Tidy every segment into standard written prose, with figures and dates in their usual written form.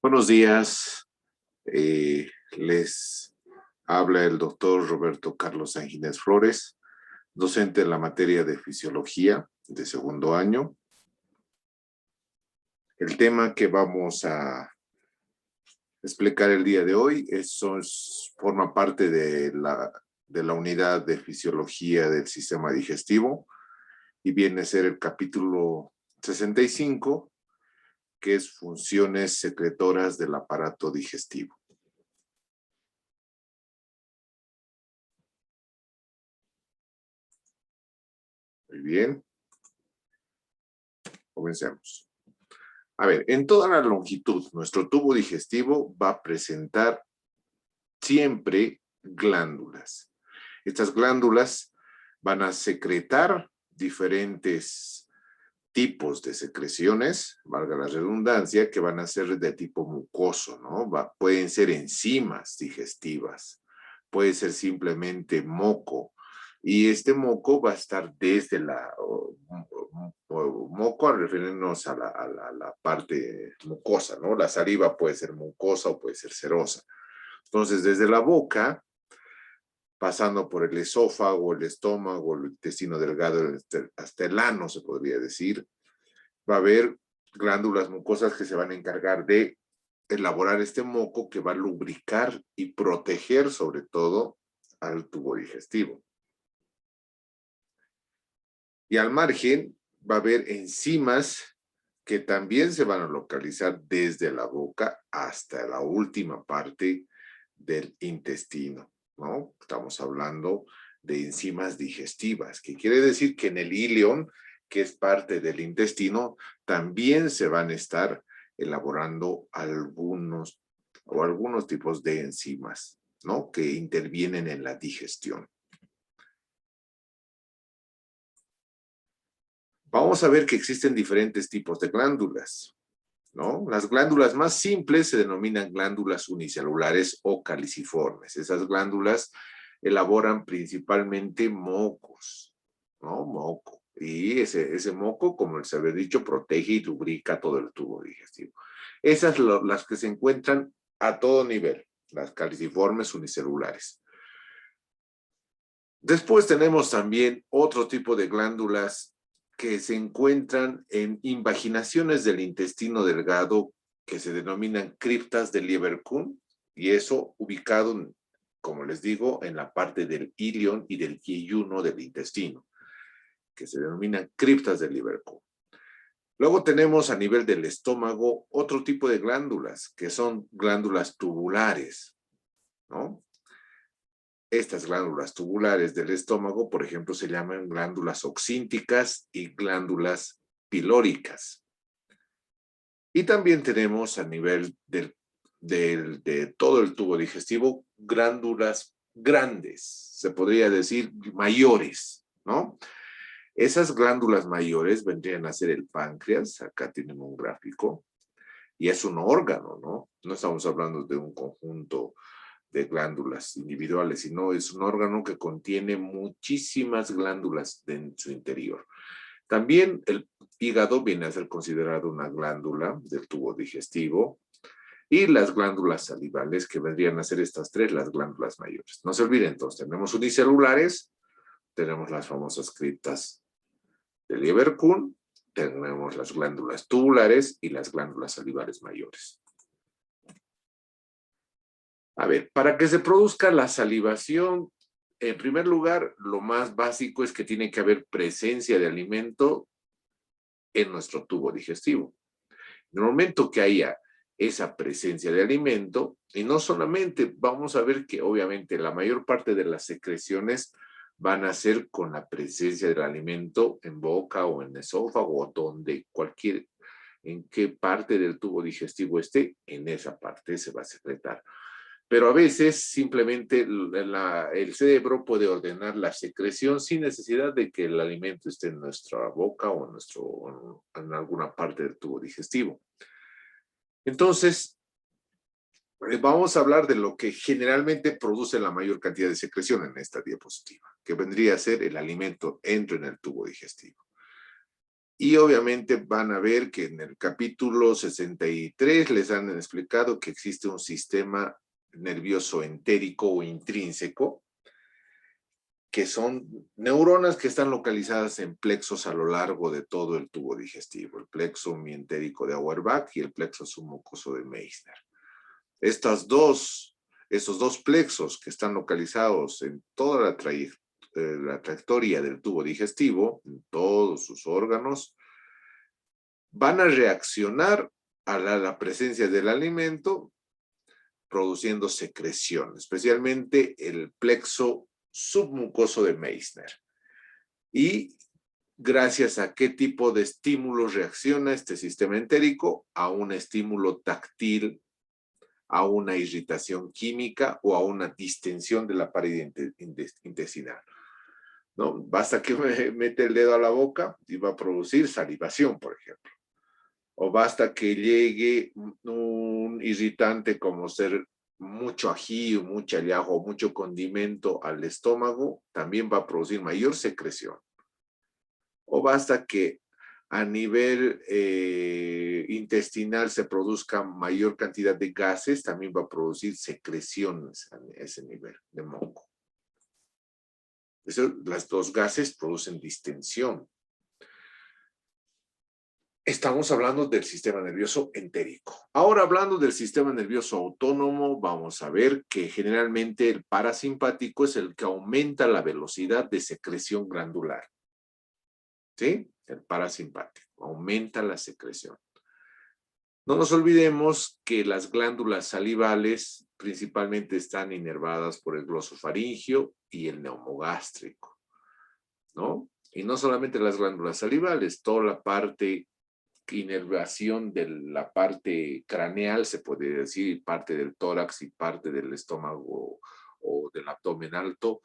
Buenos días, les habla el doctor Roberto Carlos Angines Flores, docente en la materia de fisiología de segundo año. El tema que vamos a explicar el día de hoy forma parte de la unidad de fisiología del sistema digestivo y viene a ser el capítulo 65, que es funciones secretoras del aparato digestivo. Muy bien, comencemos. A ver, en toda la longitud, nuestro tubo digestivo va a presentar siempre glándulas. Estas glándulas van a secretar diferentes tipos de secreciones, valga la redundancia, que van a ser de tipo mucoso, ¿no? Pueden ser enzimas digestivas, puede ser simplemente moco, y este moco va a estar desde moco al referirnos a la parte mucosa, ¿no? La saliva puede ser mucosa o puede ser serosa. Entonces, desde la boca, pasando por el esófago, el estómago, el intestino delgado, hasta el ano, se podría decir, va a haber glándulas mucosas que se van a encargar de elaborar este moco que va a lubricar y proteger sobre todo al tubo digestivo. Y al margen va a haber enzimas que también se van a localizar desde la boca hasta la última parte del intestino, ¿no? Estamos hablando de enzimas digestivas, que quiere decir que en el ilion, que es parte del intestino, también se van a estar elaborando algunos tipos de enzimas, ¿no? Que intervienen en la digestión. Vamos a ver que existen diferentes tipos de glándulas, ¿no? Las glándulas más simples se denominan glándulas unicelulares o caliciformes. Esas glándulas elaboran principalmente mocos, ¿no? Moco. Y ese moco, como les había dicho, protege y lubrica todo el tubo digestivo. Esas las que se encuentran a todo nivel, las caliciformes unicelulares. Después tenemos también otro tipo de glándulas que se encuentran en invaginaciones del intestino delgado que se denominan criptas de Lieberkühn, y eso ubicado, como les digo, en la parte del ilion y del yeyuno del intestino, que se denominan criptas de Lieberkühn. Luego tenemos a nivel del estómago otro tipo de glándulas, que son glándulas tubulares, ¿no? Estas glándulas tubulares del estómago, por ejemplo, se llaman glándulas oxínticas y glándulas pilóricas. Y también tenemos a nivel de todo el tubo digestivo glándulas grandes, se podría decir mayores, ¿no? Esas glándulas mayores vendrían a ser el páncreas, acá tienen un gráfico, y es un órgano, ¿no? No estamos hablando de un conjunto de glándulas individuales, sino es un órgano que contiene muchísimas glándulas en su interior. También el hígado viene a ser considerado una glándula del tubo digestivo, y las glándulas salivales, que vendrían a ser estas tres, las glándulas mayores. No se olviden, entonces, tenemos unicelulares, tenemos las famosas criptas de Lieberkühn, tenemos las glándulas tubulares y las glándulas salivares mayores. A ver, para que se produzca la salivación, en primer lugar, lo más básico es que tiene que haber presencia de alimento en nuestro tubo digestivo. En el momento que haya esa presencia de alimento, y no solamente, vamos a ver que obviamente la mayor parte de las secreciones van a ser con la presencia del alimento en boca o en esófago o donde en qué parte del tubo digestivo esté, en esa parte se va a secretar. Pero a veces simplemente el cerebro puede ordenar la secreción sin necesidad de que el alimento esté en nuestra boca o en alguna parte del tubo digestivo. Entonces, vamos a hablar de lo que generalmente produce la mayor cantidad de secreción en esta diapositiva, que vendría a ser el alimento entra en el tubo digestivo. Y obviamente van a ver que en el capítulo 63 les han explicado que existe un sistema nervioso entérico o intrínseco, que son neuronas que están localizadas en plexos a lo largo de todo el tubo digestivo, el plexo mientérico de Auerbach y el plexo submucoso de Meissner. Esos dos plexos que están localizados en toda la trayectoria del tubo digestivo, en todos sus órganos, van a reaccionar a la presencia del alimento produciendo secreción, especialmente el plexo submucoso de Meissner. Y gracias a qué tipo de estímulos reacciona este sistema entérico, a un estímulo táctil, a una irritación química o a una distensión de la pared intestinal. ¿No? Basta que mete el dedo a la boca y va a producir salivación, por ejemplo. O basta que llegue un irritante como ser mucho ají, mucho ajo, mucho condimento al estómago, también va a producir mayor secreción. O basta que a nivel intestinal se produzca mayor cantidad de gases, también va a producir secreciones a ese nivel de moco. Las dos gases producen distensión. Estamos hablando del sistema nervioso entérico. Ahora, hablando del sistema nervioso autónomo, vamos a ver que generalmente el parasimpático es el que aumenta la velocidad de secreción glandular. ¿Sí? El parasimpático aumenta la secreción. No nos olvidemos que las glándulas salivales principalmente están inervadas por el glosofaringio y el neumogástrico, ¿no? Y no solamente las glándulas salivales, toda la parte inervación de la parte craneal, se puede decir, parte del tórax y parte del estómago o del abdomen alto,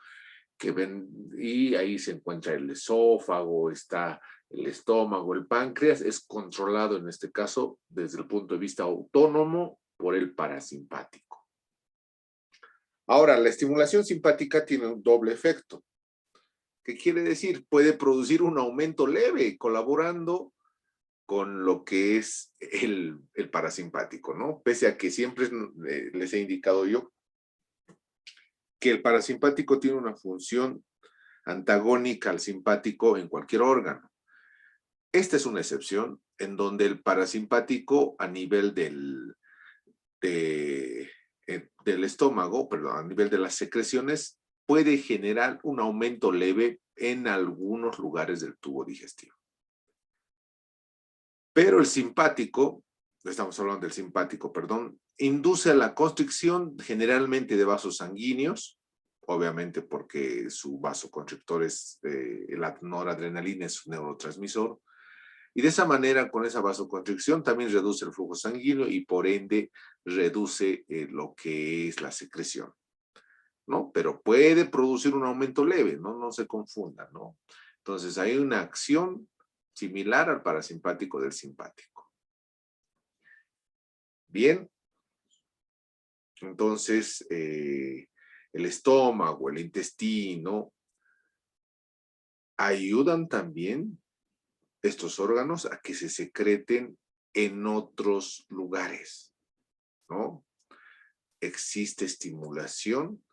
que ven, y ahí se encuentra el esófago, está el estómago, el páncreas, es controlado en este caso desde el punto de vista autónomo por el parasimpático. Ahora, la estimulación simpática tiene un doble efecto. ¿Qué quiere decir? Puede producir un aumento leve colaborando con lo que es el parasimpático, ¿no? Pese a que siempre les he indicado yo que el parasimpático tiene una función antagónica al simpático en cualquier órgano. Esta es una excepción en donde el parasimpático a nivel del estómago, perdón, a nivel de las secreciones, puede generar un aumento leve en algunos lugares del tubo digestivo. Pero el simpático, estamos hablando del simpático, perdón, induce a la constricción generalmente de vasos sanguíneos, obviamente porque su vasoconstrictor es la noradrenalina, es su neurotransmisor, y de esa manera, con esa vasoconstricción, también reduce el flujo sanguíneo y por ende reduce lo que es la secreción, ¿no? Pero puede producir un aumento leve, ¿no? No se confundan, ¿no? Entonces hay una acción similar al parasimpático del simpático. Bien, entonces el estómago, el intestino, ayudan también estos órganos a que se secreten en otros lugares, ¿no? Existe estimulación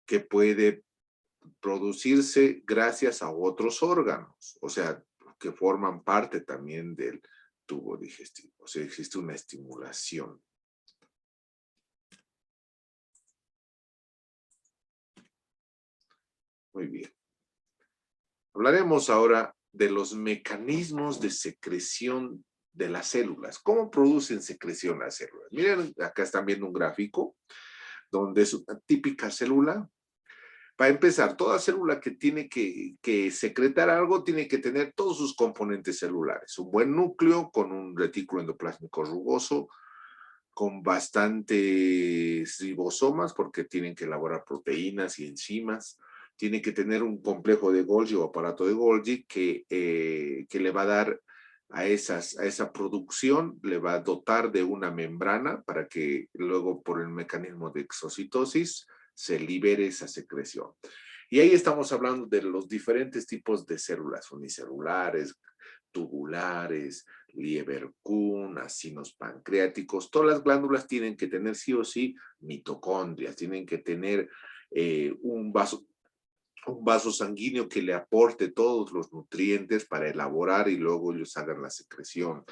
que puede producirse gracias a otros órganos, o sea, que forman parte también del tubo digestivo. O sea, existe una estimulación. Muy bien. Hablaremos ahora de los mecanismos de secreción de las células. ¿Cómo producen secreción las células? Miren, acá están viendo un gráfico donde es una típica célula. Para empezar, toda célula que tiene que secretar algo tiene que tener todos sus componentes celulares. Un buen núcleo con un retículo endoplásmico rugoso, con bastantes ribosomas porque tienen que elaborar proteínas y enzimas. Tiene que tener un complejo de Golgi o aparato de Golgi que le va a dar a esa producción, le va a dotar de una membrana para que luego por el mecanismo de exocitosis se libere esa secreción. Y ahí estamos hablando de los diferentes tipos de células unicelulares, tubulares, Lieberkühn, acinos pancreáticos. Todas las glándulas tienen que tener sí o sí mitocondrias, tienen que tener un vaso sanguíneo que le aporte todos los nutrientes para elaborar y luego ellos hagan la secreción.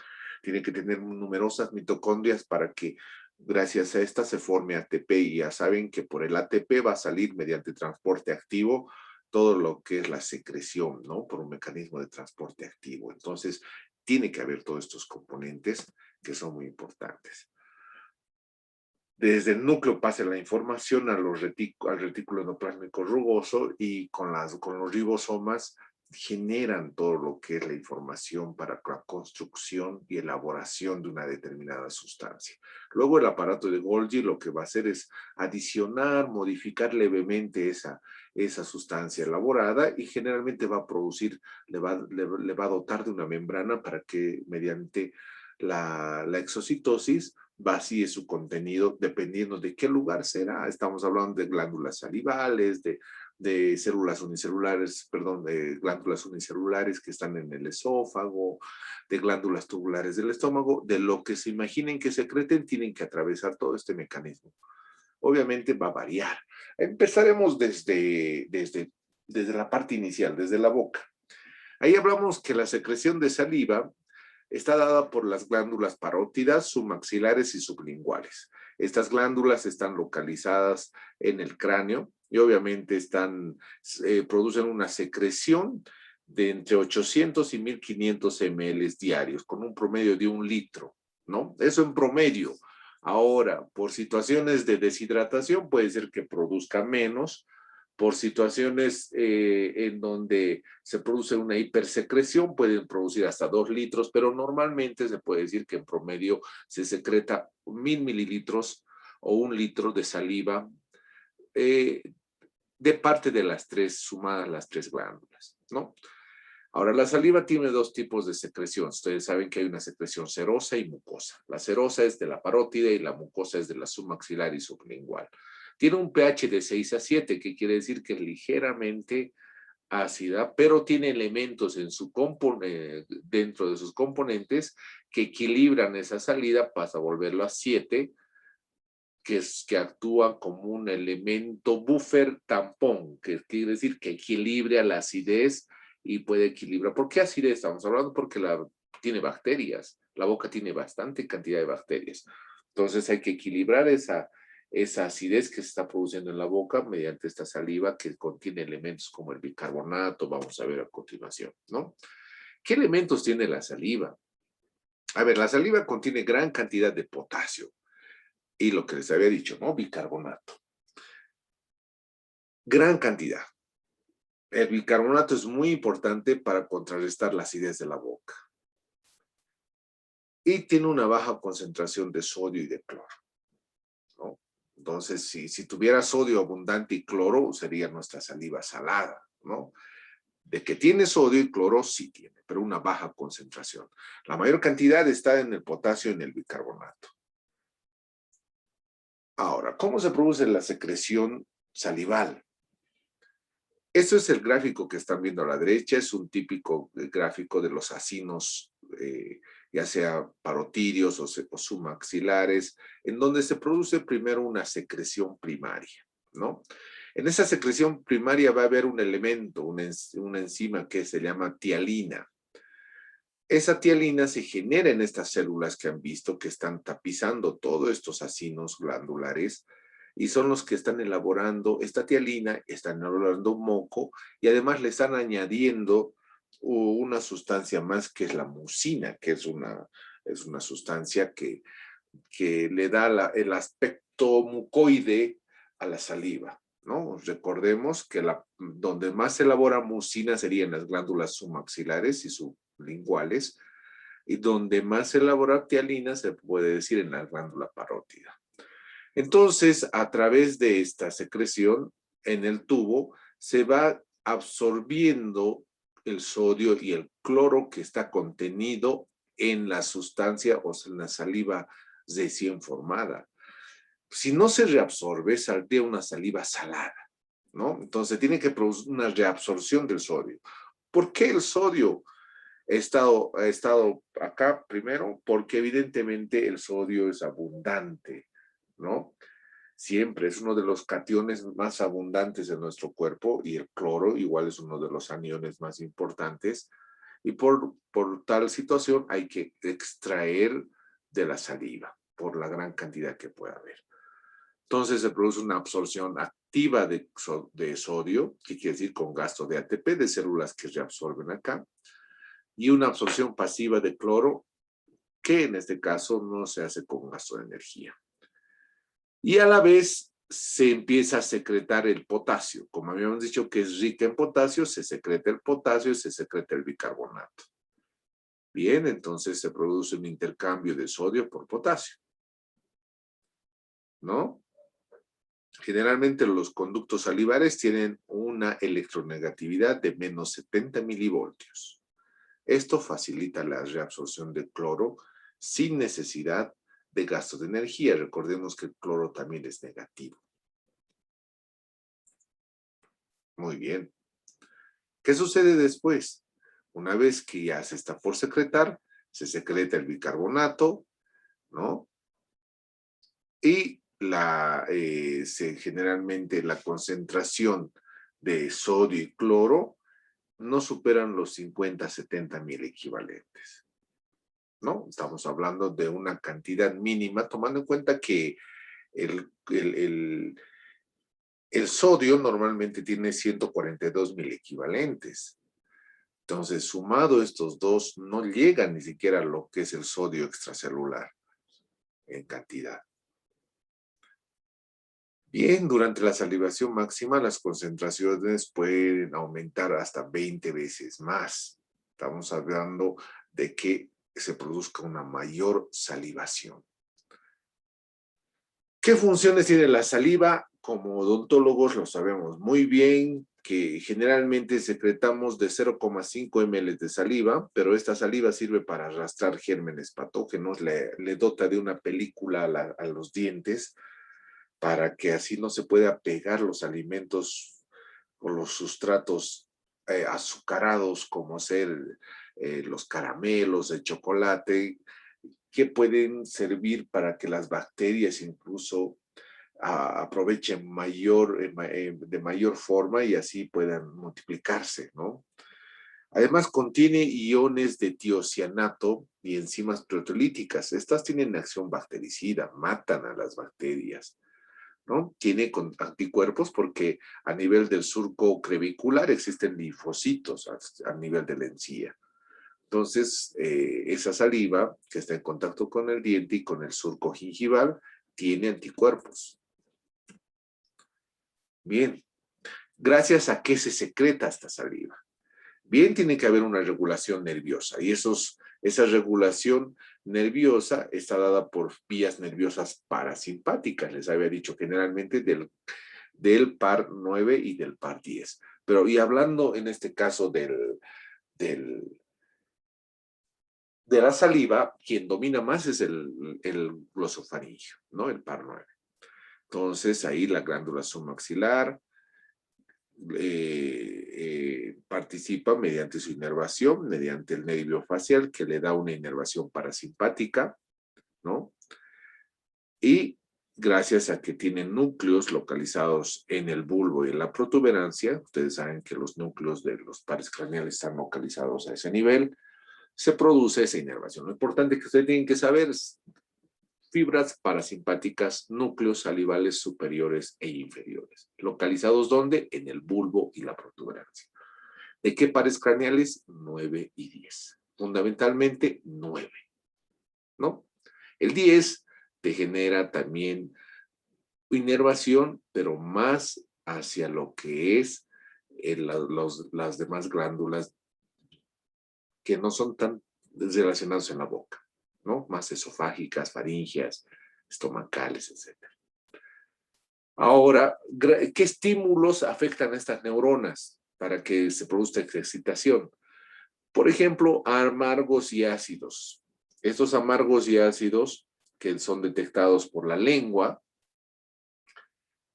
Tienen que tener numerosas mitocondrias para que gracias a esta se forme ATP, y ya saben que por el ATP va a salir mediante transporte activo todo lo que es la secreción, ¿no? Por un mecanismo de transporte activo. Entonces, tiene que haber todos estos componentes que son muy importantes. Desde el núcleo pasa la información al retículo endoplásmico rugoso, y con los ribosomas generan todo lo que es la información para la construcción y elaboración de una determinada sustancia. Luego el aparato de Golgi lo que va a hacer es adicionar, modificar levemente esa sustancia elaborada, y generalmente va a producir, le va a dotar de una membrana para que mediante la exocitosis vacíe su contenido dependiendo de qué lugar será. Estamos hablando de glándulas salivales, de células unicelulares, perdón, de glándulas unicelulares que están en el esófago, de glándulas tubulares del estómago, de lo que se imaginen que secreten, tienen que atravesar todo este mecanismo. Obviamente va a variar. Empezaremos desde la parte inicial, desde la boca. Ahí hablamos que la secreción de saliva está dada por las glándulas parótidas, submaxilares y sublinguales. Estas glándulas están localizadas en el cráneo y obviamente producen una secreción de entre 800 y 1500 ml diarios, con un promedio de 1 litro, ¿no? Eso en promedio. Ahora, por situaciones de deshidratación, puede ser que produzca menos. Por situaciones en donde se produce una hipersecreción, pueden producir hasta 2 litros, pero normalmente se puede decir que en promedio se secreta 1000 mililitros o 1 litro de saliva de parte de las tres, sumadas las tres glándulas, ¿no? Ahora, la saliva tiene dos tipos de secreción. Ustedes saben que hay una secreción serosa y mucosa. La serosa es de la parótida y la mucosa es de la submaxilar y sublingual. Tiene un pH de 6 a 7, que quiere decir que es ligeramente ácida, pero tiene elementos en dentro de sus componentes que equilibran esa salida, pasa a volverlo a 7, que actúa como un elemento buffer tampón, que quiere decir que equilibra la acidez y puede equilibrar. ¿Por qué acidez estamos hablando? Porque tiene bacterias, la boca tiene bastante cantidad de bacterias. Entonces hay que equilibrar esa acidez que se está produciendo en la boca mediante esta saliva que contiene elementos como el bicarbonato, vamos a ver a continuación, ¿no? ¿Qué elementos tiene la saliva? A ver, la saliva contiene gran cantidad de potasio y lo que les había dicho, ¿no? Bicarbonato. Gran cantidad. El bicarbonato es muy importante para contrarrestar la acidez de la boca. Y tiene una baja concentración de sodio y de cloro, ¿no? Entonces, si tuviera sodio abundante y cloro, sería nuestra saliva salada, ¿no? De que tiene sodio y cloro, sí tiene, pero una baja concentración. La mayor cantidad está en el potasio y en el bicarbonato. Ahora, ¿cómo se produce la secreción salival? Esto es el gráfico que están viendo a la derecha, es un típico gráfico de los acinos, ya sea parotidios o submaxilares, en donde se produce primero una secreción primaria, ¿no? En esa secreción primaria va a haber un elemento, una enzima que se llama tialina. Esa tialina se genera en estas células que han visto que están tapizando todos estos acinos glandulares, y son los que están elaborando esta tialina, están elaborando un moco, y además le están añadiendo una sustancia más que es la mucina, que es una sustancia que le da el aspecto mucoide a la saliva, ¿no? Recordemos que donde más se elabora mucina sería en las glándulas submaxilares y sublinguales, y donde más se elabora tialina se puede decir en la glándula parótida. Entonces, a través de esta secreción en el tubo, se va absorbiendo el sodio y el cloro que está contenido en la sustancia o en la saliva recién formada. Si no se reabsorbe, saldría una saliva salada, ¿no? Entonces tiene que producir una reabsorción del sodio. ¿Por qué el sodio he estado acá primero porque evidentemente el sodio es abundante, ¿no? Siempre es uno de los cationes más abundantes de nuestro cuerpo y el cloro igual es uno de los aniones más importantes y por tal situación hay que extraer de la saliva por la gran cantidad que puede haber. Entonces se produce una absorción activa de sodio, que quiere decir con gasto de ATP, de células que reabsorben acá, y una absorción pasiva de cloro, que en este caso no se hace con gasto de energía. Y a la vez se empieza a secretar el potasio. Como habíamos dicho que es rica en potasio, se secreta el potasio y se secreta el bicarbonato. Bien, entonces se produce un intercambio de sodio por potasio, ¿no? Generalmente los conductos salivares tienen una electronegatividad de menos 70 milivoltios. Esto facilita la reabsorción de cloro sin necesidad de gasto de energía. Recordemos que el cloro también es negativo. Muy bien. ¿Qué sucede después? Una vez que ya se está por secretar, se secreta el bicarbonato, ¿no? Y generalmente la concentración de sodio y cloro no superan los 50, 70 mil equivalentes, ¿no? Estamos hablando de una cantidad mínima, tomando en cuenta que el sodio normalmente tiene 142 mil equivalentes. Entonces, sumado estos dos, no llegan ni siquiera a lo que es el sodio extracelular en cantidad. Bien, durante la salivación máxima, las concentraciones pueden aumentar hasta 20 veces más. Estamos hablando de que se produzca una mayor salivación. ¿Qué funciones tiene la saliva? Como odontólogos lo sabemos muy bien, que generalmente secretamos de 0,5 ml de saliva, pero esta saliva sirve para arrastrar gérmenes patógenos, le dota de una película a los dientes, para que así no se pueda pegar los alimentos o los sustratos azucarados, como ser los caramelos, el chocolate, que pueden servir para que las bacterias incluso aprovechen de mayor forma y así puedan multiplicarse, ¿no? Además, contiene iones de tiocianato y enzimas proteolíticas. Estas tienen acción bactericida, matan a las bacterias, ¿no? Tiene anticuerpos porque a nivel del surco crevicular existen linfocitos a nivel de la encía. Entonces, esa saliva que está en contacto con el diente y con el surco gingival tiene anticuerpos. Bien, ¿gracias a qué se secreta esta saliva? Bien, tiene que haber una regulación nerviosa y esa regulación nerviosa está dada por vías nerviosas parasimpáticas. Les había dicho generalmente del par 9 y del par 10. Pero y hablando en este caso de la saliva, quien domina más es el glosofaringio, ¿no? El par 9. Entonces ahí la glándula submaxilar participa mediante su inervación, mediante el nervio facial que le da una inervación parasimpática, ¿no? Y gracias a que tienen núcleos localizados en el bulbo y en la protuberancia, ustedes saben que los núcleos de los pares craneales están localizados a ese nivel, se produce esa inervación. Lo importante que ustedes tienen que saber es fibras parasimpáticas, núcleos salivales superiores e inferiores. ¿Localizados dónde? En el bulbo y la protuberancia. ¿De qué pares craneales? 9 y 10. Fundamentalmente 9, ¿no? El 10 te genera también inervación, pero más hacia lo que es las demás glándulas que no son tan relacionadas en la boca, ¿no? Más esofágicas, faríngeas, estomacales, etc. Ahora, ¿qué estímulos afectan a estas neuronas para que se produzca excitación? Por ejemplo, amargos y ácidos. Estos amargos y ácidos que son detectados por la lengua,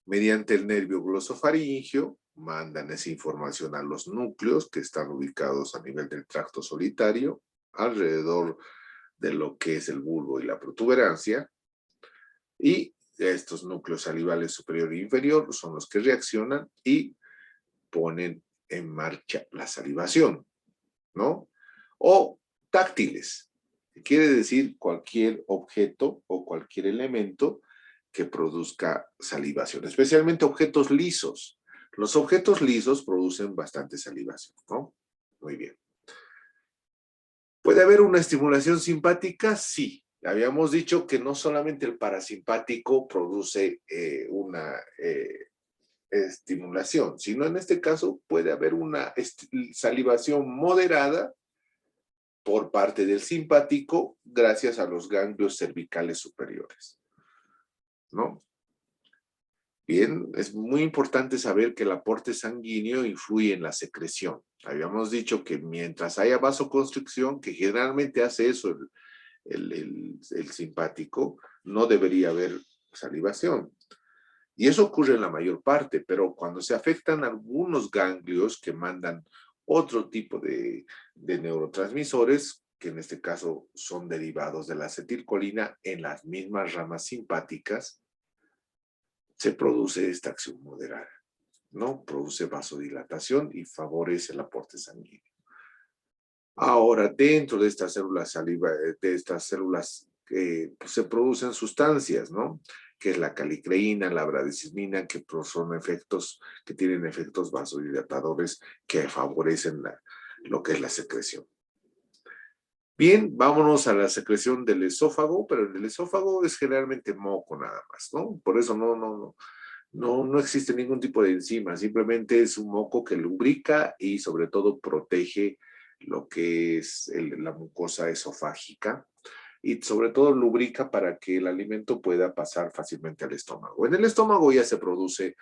mediante el nervio glosofaringio, mandan esa información a los núcleos que están ubicados a nivel del tracto solitario, alrededor de lo que es el bulbo y la protuberancia, y estos núcleos salivales superior e inferior son los que reaccionan y ponen en marcha la salivación, ¿no? O táctiles, que quiere decir cualquier objeto o cualquier elemento que produzca salivación, especialmente objetos lisos. Los objetos lisos producen bastante salivación, ¿no? Muy bien. ¿Puede haber una estimulación simpática? Sí. Habíamos dicho que no solamente el parasimpático produce una estimulación, sino en este caso puede haber una salivación moderada por parte del simpático gracias a los ganglios cervicales superiores, ¿no? Bien, es muy importante saber que el aporte sanguíneo influye en la secreción. Habíamos dicho que mientras haya vasoconstricción, que generalmente hace eso el simpático, no debería haber salivación. Y eso ocurre en la mayor parte, pero cuando se afectan algunos ganglios que mandan otro tipo de neurotransmisores, que en este caso son derivados de la acetilcolina en las mismas ramas simpáticas, se produce esta acción moderada, ¿no? Produce vasodilatación y favorece el aporte sanguíneo. Ahora, dentro de estas células saliva, de estas células pues se producen sustancias, ¿no? Que es la calicreína, la bradicismina, que son efectos, que tienen efectos vasodilatadores que favorecen lo que es la secreción. Bien, vámonos a la secreción del esófago, pero en el esófago es generalmente moco nada más, ¿no? Por eso no existe ningún tipo de enzima, simplemente es un moco que lubrica y sobre todo protege lo que es la mucosa esofágica y sobre todo lubrica para que el alimento pueda pasar fácilmente al estómago. En el estómago ya se produce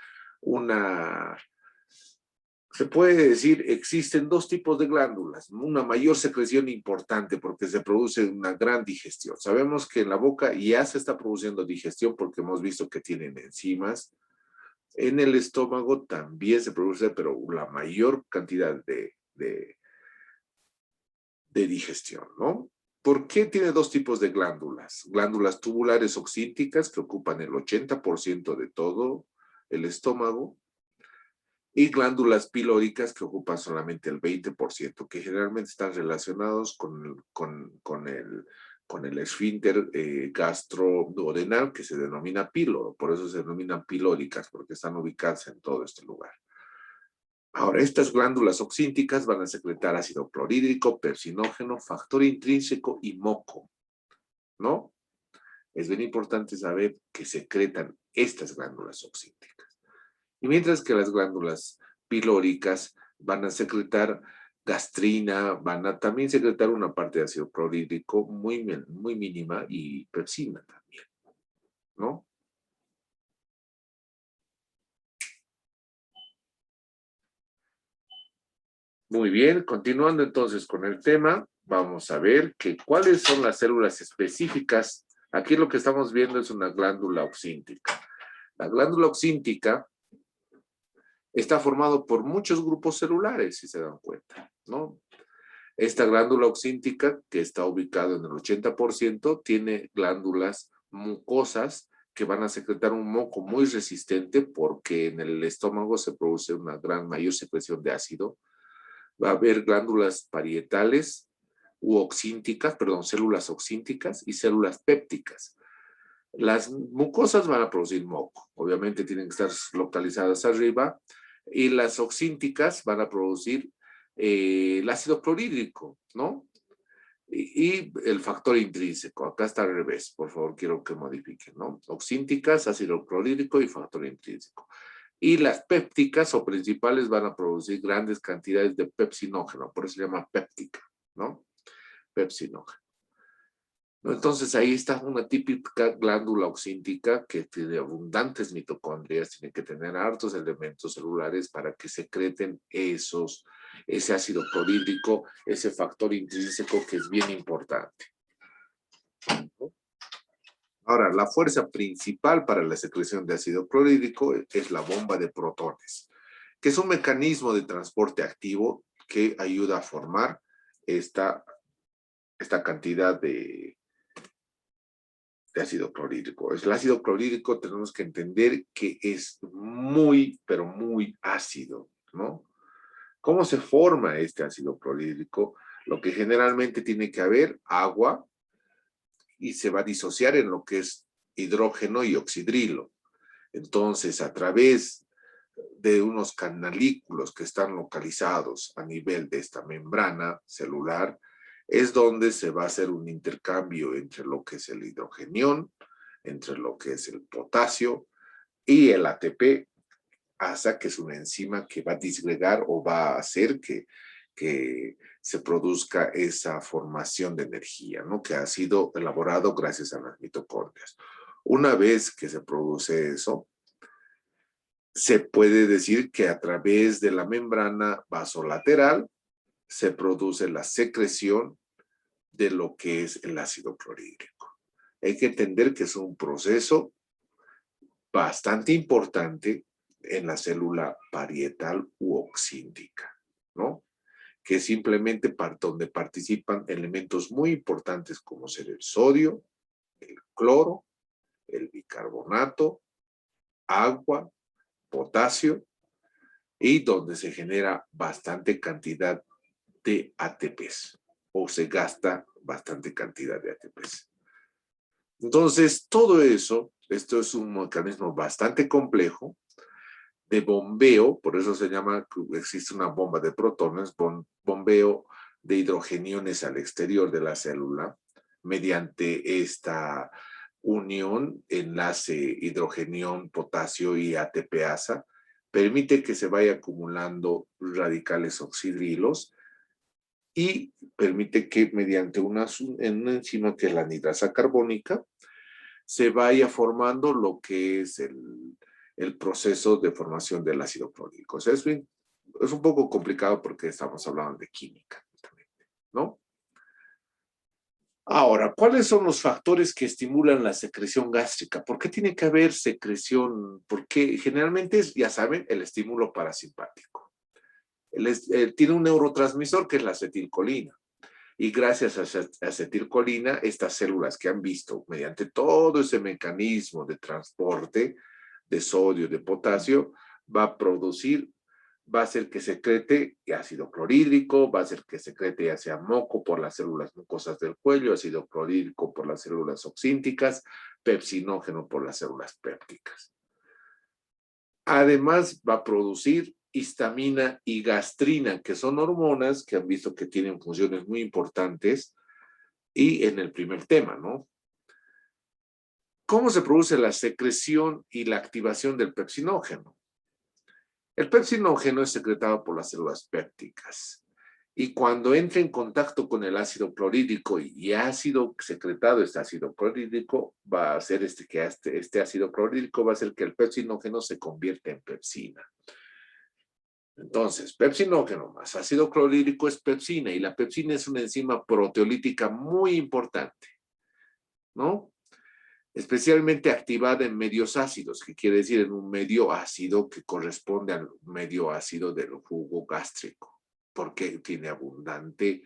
se puede decir, existen dos tipos de glándulas, una mayor secreción importante porque se produce una gran digestión. Sabemos que en la boca ya se está produciendo digestión porque hemos visto que tienen enzimas. En el estómago también se produce, pero la mayor cantidad de digestión, ¿no? ¿Por qué tiene dos tipos de glándulas? Glándulas tubulares oxínticas que ocupan el 80% de todo el estómago y glándulas pilóricas que ocupan solamente el 20%, que generalmente están relacionados con el esfínter gastroduodenal que se denomina píloro, por eso se denominan pilóricas, porque están ubicadas en todo este lugar. Ahora, estas glándulas oxínticas van a secretar ácido clorhídrico, pepsinógeno, factor intrínseco y moco, ¿no? Es bien importante saber que secretan estas glándulas oxínticas. Y mientras que las glándulas pilóricas van a secretar gastrina, van a también secretar una parte de ácido clorhídrico muy mínima y pepsina también, ¿no? Muy bien, continuando entonces con el tema, vamos a ver cuáles son las células específicas. Aquí lo que estamos viendo es una glándula oxíntica. La glándula oxíntica está formado por muchos grupos celulares, si se dan cuenta, ¿no? Esta glándula oxíntica, que está ubicada en el 80%, tiene glándulas mucosas que van a secretar un moco muy resistente porque en el estómago se produce una mayor secreción de ácido. Va a haber glándulas parietales u oxínticas, perdón, células oxínticas y células pépticas. Las mucosas van a producir moco, obviamente tienen que estar localizadas arriba, y las oxínticas van a producir el ácido clorhídrico, ¿no? Y el factor intrínseco, acá está al revés, por favor, quiero que modifiquen, ¿no? Oxínticas, ácido clorhídrico y factor intrínseco. Y las pépticas o principales van a producir grandes cantidades de pepsinógeno, por eso se llama péptica, ¿no? Pepsinógeno. Entonces ahí está una típica glándula oxíntica que tiene abundantes mitocondrias, tiene que tener hartos elementos celulares para que secreten ese ácido clorhídrico, ese factor intrínseco que es bien importante. Ahora, la fuerza principal para la secreción de ácido clorhídrico es la bomba de protones. que es un mecanismo de transporte activo que ayuda a formar esta cantidad de ácido clorhídrico. El ácido clorhídrico tenemos que entender que es muy, pero muy ácido, ¿no? ¿Cómo se forma este ácido clorhídrico? Lo que generalmente tiene que haber agua y se va a disociar en lo que es hidrógeno y oxidrilo. Entonces, a través de unos canalículos que están localizados a nivel de esta membrana celular, es donde se va a hacer un intercambio entre lo que es el hidrogenión, entre lo que es el potasio y el ATP, hasta que es una enzima que va a disgregar o va a hacer que se produzca esa formación de energía, ¿no? Que ha sido elaborado gracias a las mitocondrias. Una vez que se produce eso, se puede decir que a través de la membrana vasolateral se produce la secreción de lo que es el ácido clorhídrico. Hay que entender que es un proceso bastante importante en la célula parietal u oxíntica, ¿no? Que es simplemente donde participan elementos muy importantes como ser el sodio, el cloro, el bicarbonato, agua, potasio, y donde se genera bastante cantidad de ATPs o se gasta bastante cantidad de ATPs. Entonces, todo eso, esto es un mecanismo bastante complejo de bombeo, por eso se llama, existe una bomba de protones, bombeo de hidrogeniones al exterior de la célula, mediante esta unión, enlace hidrogenión, potasio y ATPasa, permite que se vaya acumulando radicales oxidrilos y permite que mediante una enzima que es la anidrasa carbónica, se vaya formando lo que es el proceso de formación del ácido clorhídrico. O sea, es un poco complicado porque estamos hablando de química, ¿no? Ahora, ¿cuáles son los factores que estimulan la secreción gástrica? ¿Por qué tiene que haber secreción? Porque generalmente es, ya saben, el estímulo parasimpático. Tiene un neurotransmisor que es la acetilcolina. Y gracias a esa acetilcolina, estas células que han visto mediante todo ese mecanismo de transporte de sodio, de potasio, va a producir, va a hacer que secrete ácido clorhídrico, va a hacer que secrete ya sea moco por las células mucosas del cuello, ácido clorhídrico por las células oxínticas, pepsinógeno por las células pépticas. Además, va a producir histamina y gastrina, que son hormonas que han visto que tienen funciones muy importantes. Y en el primer tema, ¿no? ¿Cómo se produce la secreción y la activación del pepsinógeno? El pepsinógeno es secretado por las células pépticas. Y cuando entra en contacto con el ácido clorhídrico y ha sido secretado este ácido clorhídrico, va a hacer este ácido clorhídrico va a hacer que el pepsinógeno se convierta en pepsina. Entonces, pepsinógeno más ácido clorhídrico es pepsina, y la pepsina es una enzima proteolítica muy importante, ¿no? Especialmente activada en medios ácidos, que quiere decir en un medio ácido que corresponde al medio ácido del jugo gástrico, porque tiene abundante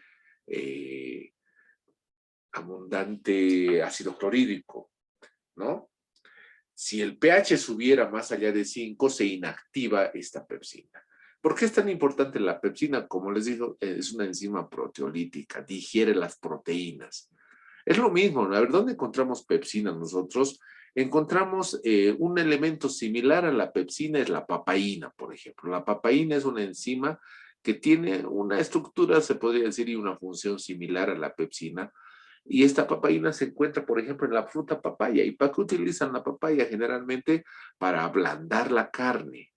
ácido clorhídrico, ¿no? Si el pH subiera más allá de 5, se inactiva esta pepsina. ¿Por qué es tan importante la pepsina? Como les digo, es una enzima proteolítica, digiere las proteínas. Es lo mismo, ¿no? A ver, ¿dónde encontramos pepsina nosotros? Encontramos un elemento similar a la pepsina, es la papaína, por ejemplo. La papaína es una enzima que tiene una estructura, se podría decir, y una función similar a la pepsina. Y esta papaína se encuentra, por ejemplo, en la fruta papaya. ¿Y para qué utilizan la papaya? Generalmente para ablandar la carne.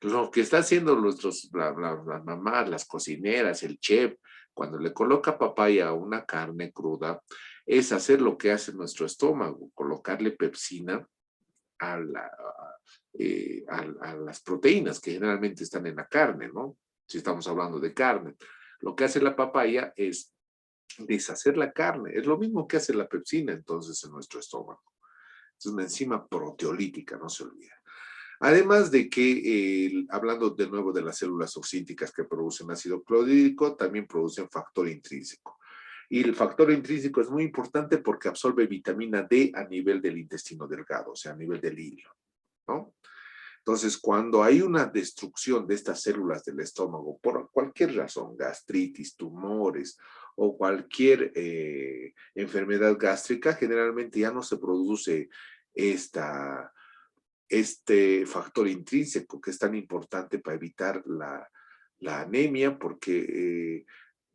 Lo que está haciendo las mamás, las cocineras, el chef, cuando le coloca papaya a una carne cruda, es hacer lo que hace nuestro estómago, colocarle pepsina a, a las proteínas que generalmente están en la carne, ¿no? Si estamos hablando de carne. Lo que hace la papaya es deshacer la carne. Es lo mismo que hace la pepsina entonces en nuestro estómago. Es una enzima proteolítica, no se olvida. Además de que, hablando de nuevo de las células oxínticas que producen ácido clorhídrico, también producen factor intrínseco. Y el factor intrínseco es muy importante porque absorbe vitamina D a nivel del intestino delgado, o sea, a nivel del hilo, ¿no? Entonces, cuando hay una destrucción de estas células del estómago por cualquier razón, gastritis, tumores o cualquier enfermedad gástrica, generalmente ya no se produce esta, este factor intrínseco que es tan importante para evitar la anemia porque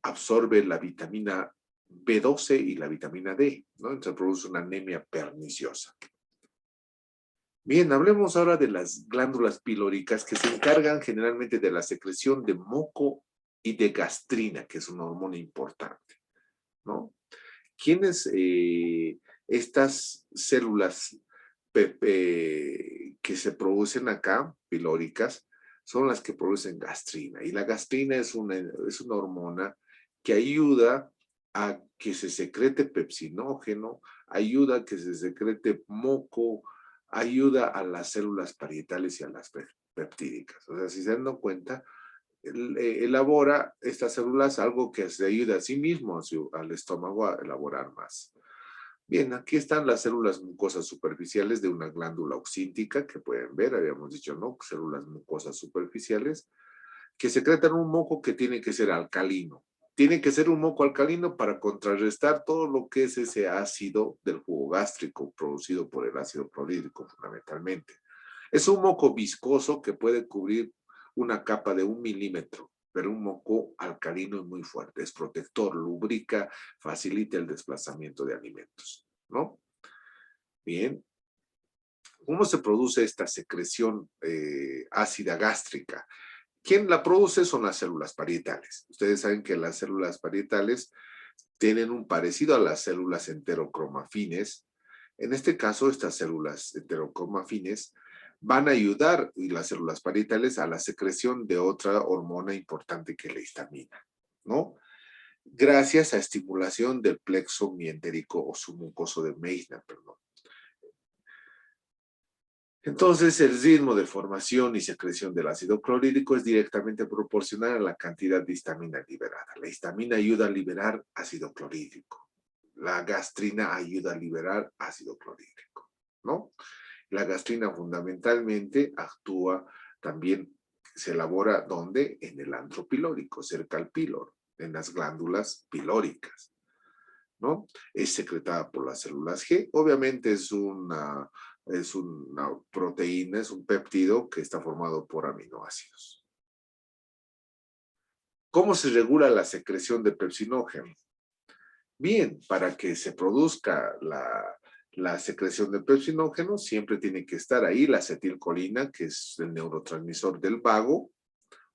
absorbe la vitamina B12 y la vitamina D, ¿no? Entonces produce una anemia perniciosa. Bien, hablemos ahora de las glándulas pilóricas que se encargan generalmente de la secreción de moco y de gastrina, que es una hormona importante, ¿no? ¿Quiénes estas células que se producen acá, pilóricas, son las que producen gastrina? Y la gastrina es una hormona que ayuda a que se secrete pepsinógeno, ayuda a que se secrete moco, ayuda a las células parietales y a las peptídicas. O sea, si se dan cuenta, elabora estas células algo que se ayuda a sí mismo, al estómago, a elaborar más. Bien, aquí están las células mucosas superficiales de una glándula oxíntica que pueden ver, habíamos dicho, ¿no? Células mucosas superficiales que secretan un moco que tiene que ser alcalino. Tiene que ser un moco alcalino para contrarrestar todo lo que es ese ácido del jugo gástrico producido por el ácido clorhídrico fundamentalmente. Es un moco viscoso que puede cubrir una capa de 1 milímetro, pero un moco alcalino y muy fuerte. Es protector, lubrica, facilita el desplazamiento de alimentos, ¿no? Bien. ¿Cómo se produce esta secreción ácida gástrica? ¿Quién la produce? Son las células parietales. Ustedes saben que las células parietales tienen un parecido a las células enterocromafines. En este caso, estas células enterocromafines van a ayudar, y las células parietales, a la secreción de otra hormona importante que es la histamina, ¿no? Gracias a estimulación del plexo mientérico o submucoso de Meissner, perdón. Entonces, el ritmo de formación y secreción del ácido clorhídrico es directamente proporcional a la cantidad de histamina liberada. La histamina ayuda a liberar ácido clorhídrico. La gastrina ayuda a liberar ácido clorhídrico, ¿no? La gastrina fundamentalmente actúa también, se elabora ¿dónde? En el antro pilórico, cerca al píloro, en las glándulas pilóricas, ¿no? Es secretada por las células G. Obviamente es una proteína, es un péptido que está formado por aminoácidos. ¿Cómo se regula la secreción de pepsinógeno? Bien, para que se produzca la secreción de pepsinógeno, siempre tiene que estar ahí la acetilcolina, que es el neurotransmisor del vago,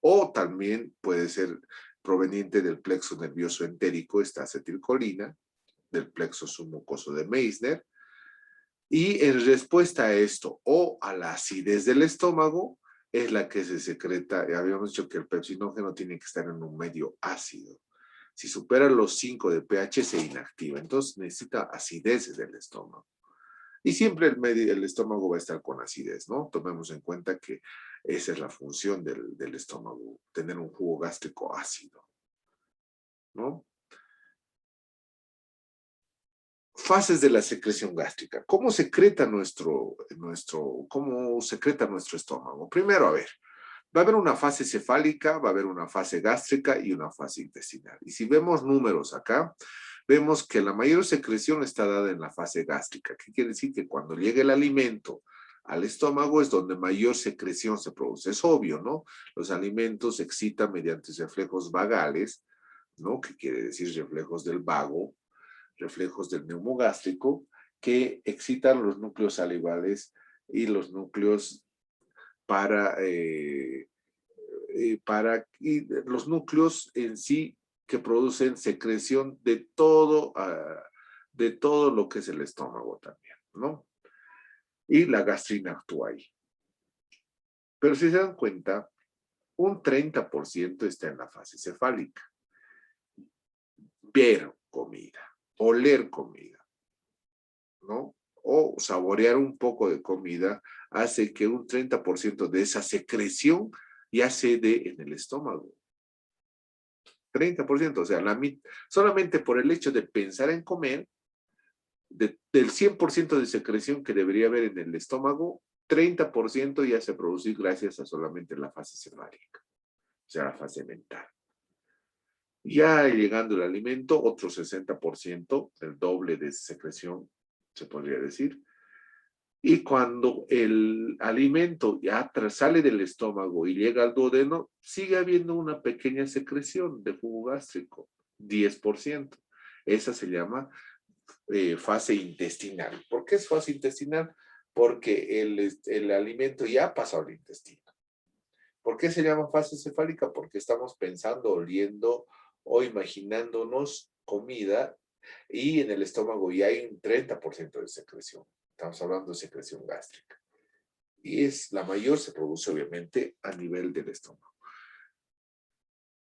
o también puede ser proveniente del plexo nervioso entérico, esta acetilcolina, del plexo submucoso de Meissner, y en respuesta a esto o a la acidez del estómago es la que se secreta. Habíamos dicho que el pepsinógeno tiene que estar en un medio ácido. Si supera los 5 de pH se inactiva, entonces necesita acidez del estómago. Y siempre el estómago va a estar con acidez, ¿no? Tomemos en cuenta que esa es la función del estómago, tener un jugo gástrico ácido, ¿no? Fases de la secreción gástrica. ¿Cómo secreta cómo secreta nuestro estómago? Primero, a ver, va a haber una fase cefálica, va a haber una fase gástrica y una fase intestinal. Y si vemos números acá, vemos que la mayor secreción está dada en la fase gástrica. ¿Qué quiere decir? Que cuando llega el alimento al estómago es donde mayor secreción se produce. Es obvio, ¿no? Los alimentos se excitan mediante reflejos vagales, ¿no? ¿Qué quiere decir reflejos del vago? Reflejos del neumogástrico que excitan los núcleos salivales y los núcleos y los núcleos en sí que producen secreción de todo lo que es el estómago también, ¿no? Y la gastrina actúa ahí. Pero si se dan cuenta, un 30% está en la fase cefálica. Ver comida, oler comida, ¿no? O saborear un poco de comida hace que un 30% de esa secreción ya se dé en el estómago. 30%, o sea, solamente por el hecho de pensar en comer, del 100% de secreción que debería haber en el estómago, 30% ya se produce gracias a solamente la fase cefálica, o sea, la fase mental. Ya llegando el alimento, otro 60%, el doble de secreción, se podría decir. Y cuando el alimento ya sale del estómago y llega al duodeno, sigue habiendo una pequeña secreción de jugo gástrico, 10%. Esa se llama fase intestinal. ¿Por qué es fase intestinal? Porque el alimento ya pasó al intestino. ¿Por qué se llama fase cefálica? Porque estamos pensando, oliendo o imaginándonos comida y en el estómago ya hay un 30% de secreción. Estamos hablando de secreción gástrica. Y la mayor se produce obviamente a nivel del estómago.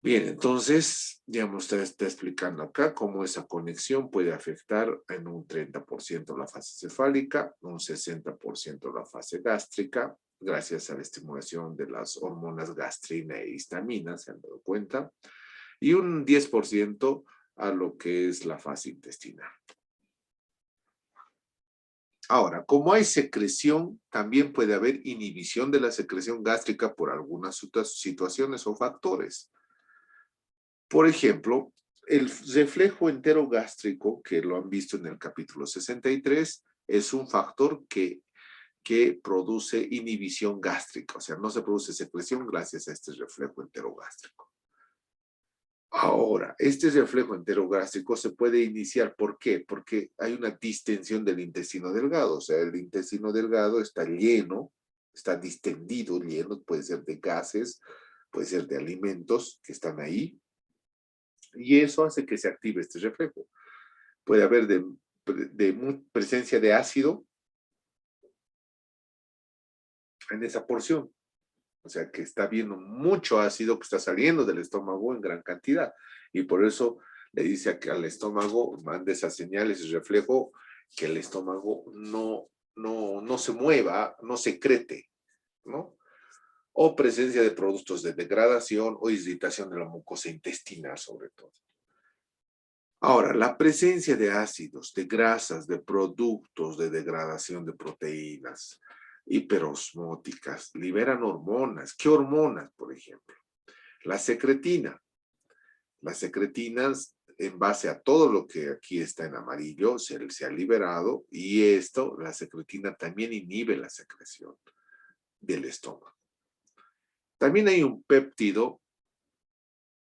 Bien, entonces, digamos, está explicando acá cómo esa conexión puede afectar en un 30% la fase cefálica, un 60% la fase gástrica, gracias a la estimulación de las hormonas gastrina e histamina, se han dado cuenta, y un 10% a lo que es la fase intestinal. Ahora, como hay secreción, también puede haber inhibición de la secreción gástrica por algunas situaciones o factores. Por ejemplo, el reflejo enterogástrico, que lo han visto en el capítulo 63, es un factor que produce inhibición gástrica, o sea, no se produce secreción gracias a este reflejo enterogástrico. Ahora, este reflejo enterogástrico se puede iniciar, ¿por qué? Porque hay una distensión del intestino delgado, o sea, el intestino delgado está lleno, está distendido, lleno, puede ser de gases, puede ser de alimentos que están ahí, y eso hace que se active este reflejo. Puede haber presencia de ácido en esa porción. O sea, que está viendo mucho ácido que está saliendo del estómago en gran cantidad. Y por eso le dice al estómago, manda esa señal, ese reflejo, que el estómago no se mueva, no secrete, ¿no? O presencia de productos de degradación o irritación de la mucosa intestinal, sobre todo. Ahora, la presencia de ácidos, de grasas, de productos de degradación de proteínas hiperosmóticas, liberan hormonas. ¿Qué hormonas, por ejemplo? La secretina. Las secretinas, en base a todo lo que aquí está en amarillo, se ha liberado y la secretina también inhibe la secreción del estómago. También hay un péptido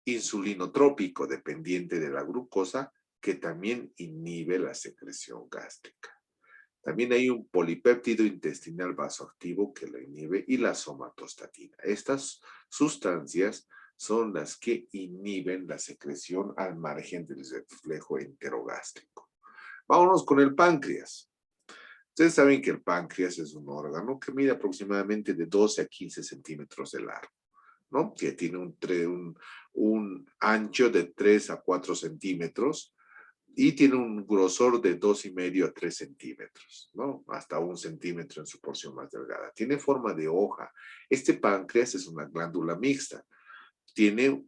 insulinotrópico dependiente de la glucosa que también inhibe la secreción gástrica. También hay un polipéptido intestinal vasoactivo que lo inhibe y la somatostatina. Estas sustancias son las que inhiben la secreción al margen del reflejo enterogástrico. Vámonos con el páncreas. Ustedes saben que el páncreas es un órgano que mide aproximadamente de 12 a 15 centímetros de largo, ¿no? Que tiene un ancho de 3 a 4 centímetros y tiene un grosor de 2,5 a 3 centímetros, ¿no? Hasta 1 centímetro en su porción más delgada. Tiene forma de hoja. Este páncreas es una glándula mixta. Tiene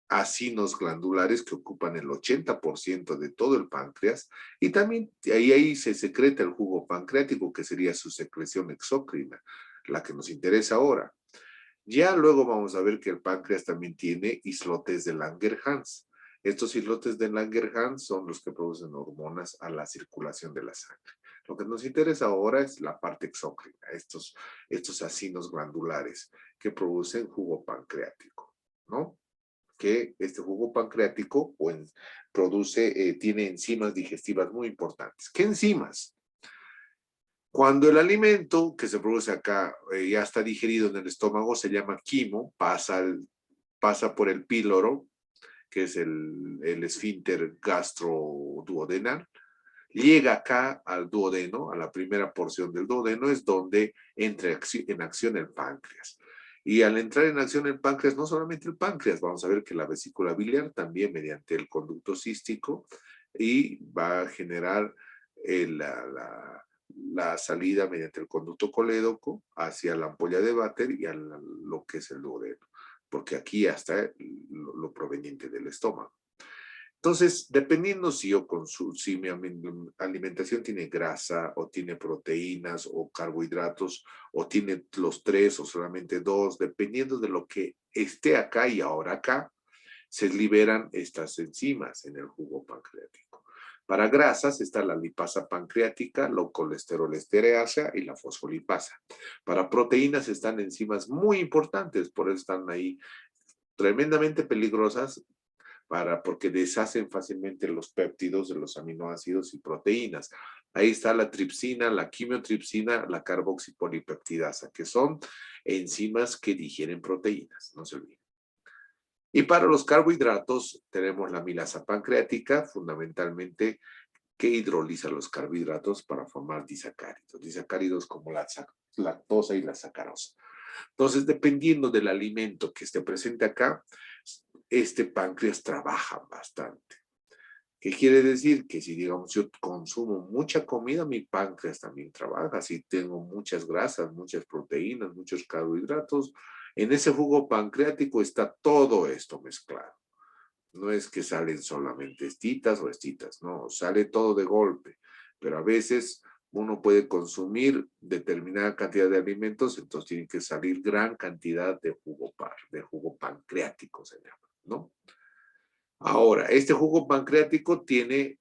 acinos glandulares que ocupan el 80% de todo el páncreas y también ahí se secreta el jugo pancreático, que sería su secreción exócrina, la que nos interesa ahora. Ya luego vamos a ver que el páncreas también tiene islotes de Langerhans. Estos islotes de Langerhans son los que producen hormonas a la circulación de la sangre. Lo que nos interesa ahora es la parte exócrina, estos acinos glandulares que producen jugo pancreático, ¿no? Que este jugo pancreático pues, tiene enzimas digestivas muy importantes. ¿Qué enzimas? Cuando el alimento que se produce acá ya está digerido en el estómago, se llama quimo, pasa por el píloro, que es el esfínter gastroduodenal, llega acá al duodeno, a la primera porción del duodeno, es donde entra en acción el páncreas. Y al entrar en acción el páncreas, no solamente el páncreas, vamos a ver que la vesícula biliar también mediante el conducto cístico y va a generar la salida mediante el conducto colédoco hacia la ampolla de Vater y a lo que es el duodeno, porque aquí está lo proveniente del estómago. Entonces, dependiendo si mi alimentación tiene grasa o tiene proteínas o carbohidratos o tiene los tres o solamente dos, dependiendo de lo que esté acá y ahora acá, se liberan estas enzimas en el jugo pancreático. Para grasas está la lipasa pancreática, la colesterolestereasa y la fosfolipasa. Para proteínas están enzimas muy importantes, por eso están ahí tremendamente peligrosas porque deshacen fácilmente los péptidos de los aminoácidos y proteínas. Ahí está la tripsina, la quimiotripsina, la carboxipolipeptidasa, que son enzimas que digieren proteínas, no se olviden. Y para los carbohidratos tenemos la amilasa pancreática, fundamentalmente, que hidroliza los carbohidratos para formar disacáridos como la lactosa y la sacarosa. Entonces, dependiendo del alimento que esté presente acá, este páncreas trabaja bastante. ¿Qué quiere decir? Que si, digamos, yo consumo mucha comida, mi páncreas también trabaja. Si tengo muchas grasas, muchas proteínas, muchos carbohidratos, en ese jugo pancreático está todo esto mezclado. No es que salen solamente estitas o estitas, no, sale todo de golpe. Pero a veces uno puede consumir determinada cantidad de alimentos, entonces tiene que salir gran cantidad de jugo pancreático, se llama, ¿no? Ahora, este jugo pancreático tiene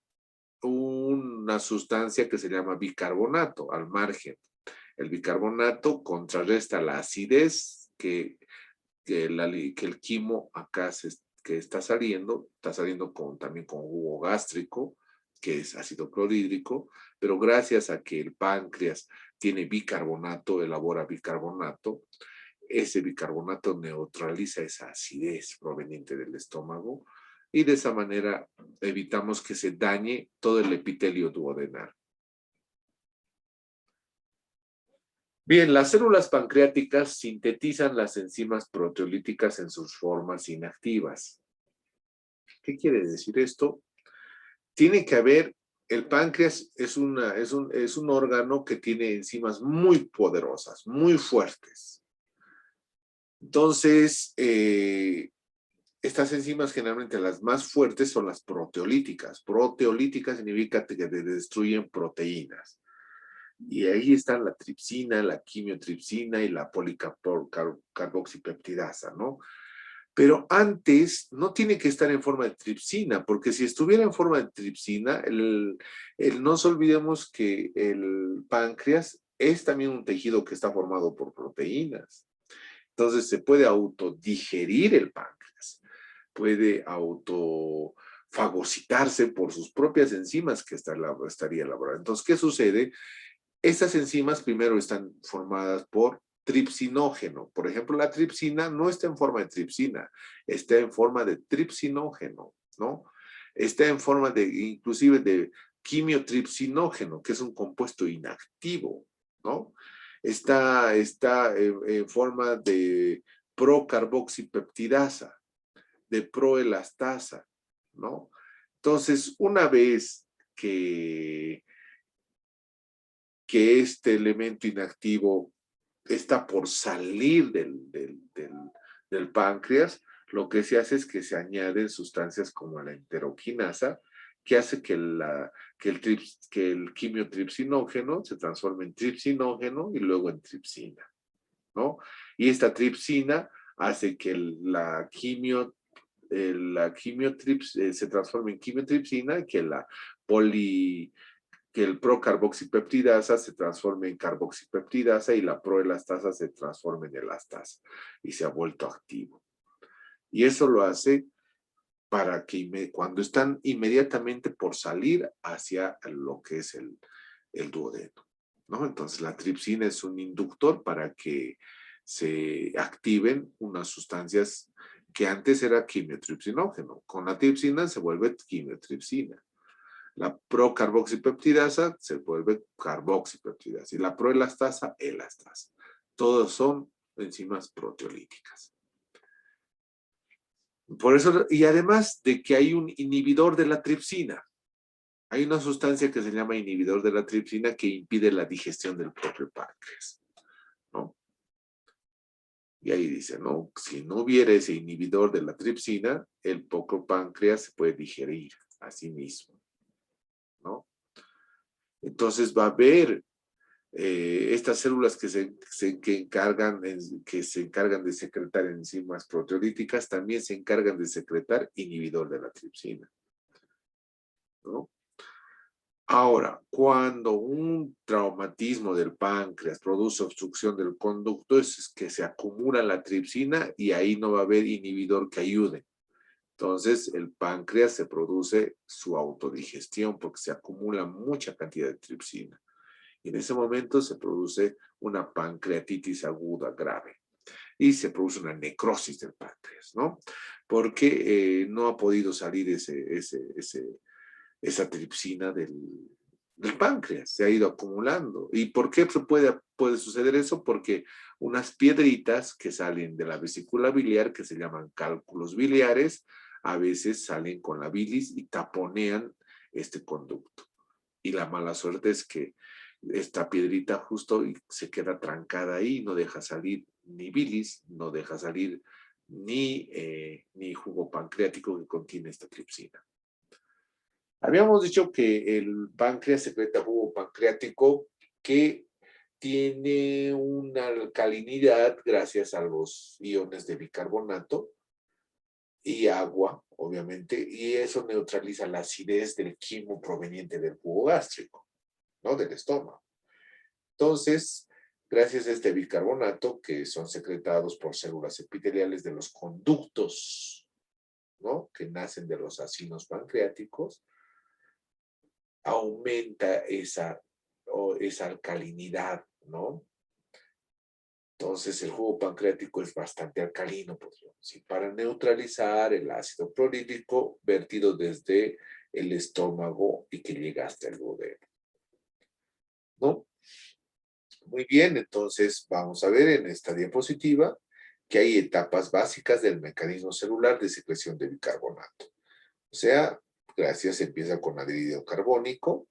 una sustancia que se llama bicarbonato al margen. El bicarbonato contrarresta la acidez que el quimo acá que está saliendo también con jugo gástrico, que es ácido clorhídrico, pero gracias a que el páncreas tiene bicarbonato, elabora bicarbonato, ese bicarbonato neutraliza esa acidez proveniente del estómago y de esa manera evitamos que se dañe todo el epitelio duodenal. Bien, las células pancreáticas sintetizan las enzimas proteolíticas en sus formas inactivas. ¿Qué quiere decir esto? Tiene que haber, el páncreas es un órgano que tiene enzimas muy poderosas, muy fuertes. Entonces, estas enzimas generalmente las más fuertes son las proteolíticas. Proteolíticas significa que destruyen proteínas. Y ahí están la tripsina, la quimiotripsina y la policarboxipeptidasa, ¿no? Pero antes no tiene que estar en forma de tripsina, porque si estuviera en forma de tripsina, no nos olvidemos que el páncreas es también un tejido que está formado por proteínas. Entonces se puede autodigerir el páncreas, puede autofagocitarse por sus propias enzimas que estaría elaborando. Entonces, ¿qué sucede? Estas enzimas primero están formadas por tripsinógeno. Por ejemplo, la tripsina no está en forma de tripsina, está en forma de tripsinógeno, ¿no? Está en forma inclusive de quimiotripsinógeno, que es un compuesto inactivo, ¿no? Está en forma de procarboxipeptidasa, de proelastasa, ¿no? Entonces, una vez que este elemento inactivo está por salir del páncreas, lo que se hace es que se añaden sustancias como la enteroquinasa, que hace que el quimiotripsinógeno se transforme en tripsinógeno y luego en tripsina, ¿no? Y esta tripsina hace que se transforme en quimiotripsina y que el procarboxipeptidasa se transforme en carboxipeptidasa y la proelastasa se transforme en elastasa y se ha vuelto activo. Y eso lo hace para que cuando están inmediatamente por salir hacia lo que es el duodeno, ¿no? Entonces la tripsina es un inductor para que se activen unas sustancias que antes era quimiotripsinógeno. Con la tripsina se vuelve quimiotripsina. La procarboxipeptidasa se vuelve carboxipeptidasa y la proelastasa, elastasa. Todos son enzimas proteolíticas. Por eso, y además de que hay un inhibidor de la tripsina. Hay una sustancia que se llama inhibidor de la tripsina que impide la digestión del propio páncreas, ¿no? Y ahí dice, ¿no? Si no hubiera ese inhibidor de la tripsina, el propio páncreas se puede digerir a sí mismo, ¿no? Entonces va a haber estas células que se encargan de secretar enzimas proteolíticas, también se encargan de secretar inhibidor de la tripsina, ¿no? Ahora, cuando un traumatismo del páncreas produce obstrucción del conducto, es que se acumula la tripsina y ahí no va a haber inhibidor que ayude. Entonces, el páncreas se produce su autodigestión porque se acumula mucha cantidad de tripsina. Y en ese momento se produce una pancreatitis aguda grave y se produce una necrosis del páncreas, ¿no? Porque no ha podido salir esa tripsina del páncreas, se ha ido acumulando. ¿Y por qué puede suceder eso? Porque unas piedritas que salen de la vesícula biliar, que se llaman cálculos biliares, a veces salen con la bilis y taponean este conducto. Y la mala suerte es que esta piedrita justo se queda trancada ahí, no deja salir ni bilis, no deja salir ni jugo pancreático que contiene esta tripsina. Habíamos dicho que el páncreas secreta jugo pancreático que tiene una alcalinidad gracias a los iones de bicarbonato y agua, obviamente, y eso neutraliza la acidez del quimo proveniente del jugo gástrico, ¿no? Del estómago. Entonces, gracias a este bicarbonato, que son secretados por células epiteliales de los conductos, ¿no? Que nacen de los acinos pancreáticos, aumenta esa alcalinidad, ¿no? Entonces el jugo pancreático es bastante alcalino, pues, ¿sí? Para neutralizar el ácido clorhídrico vertido desde el estómago y que llega hasta el duodeno, ¿no? Muy bien, entonces vamos a ver en esta diapositiva que hay etapas básicas del mecanismo celular de secreción de bicarbonato. O sea, gracias, empieza con anhídrido carbónico,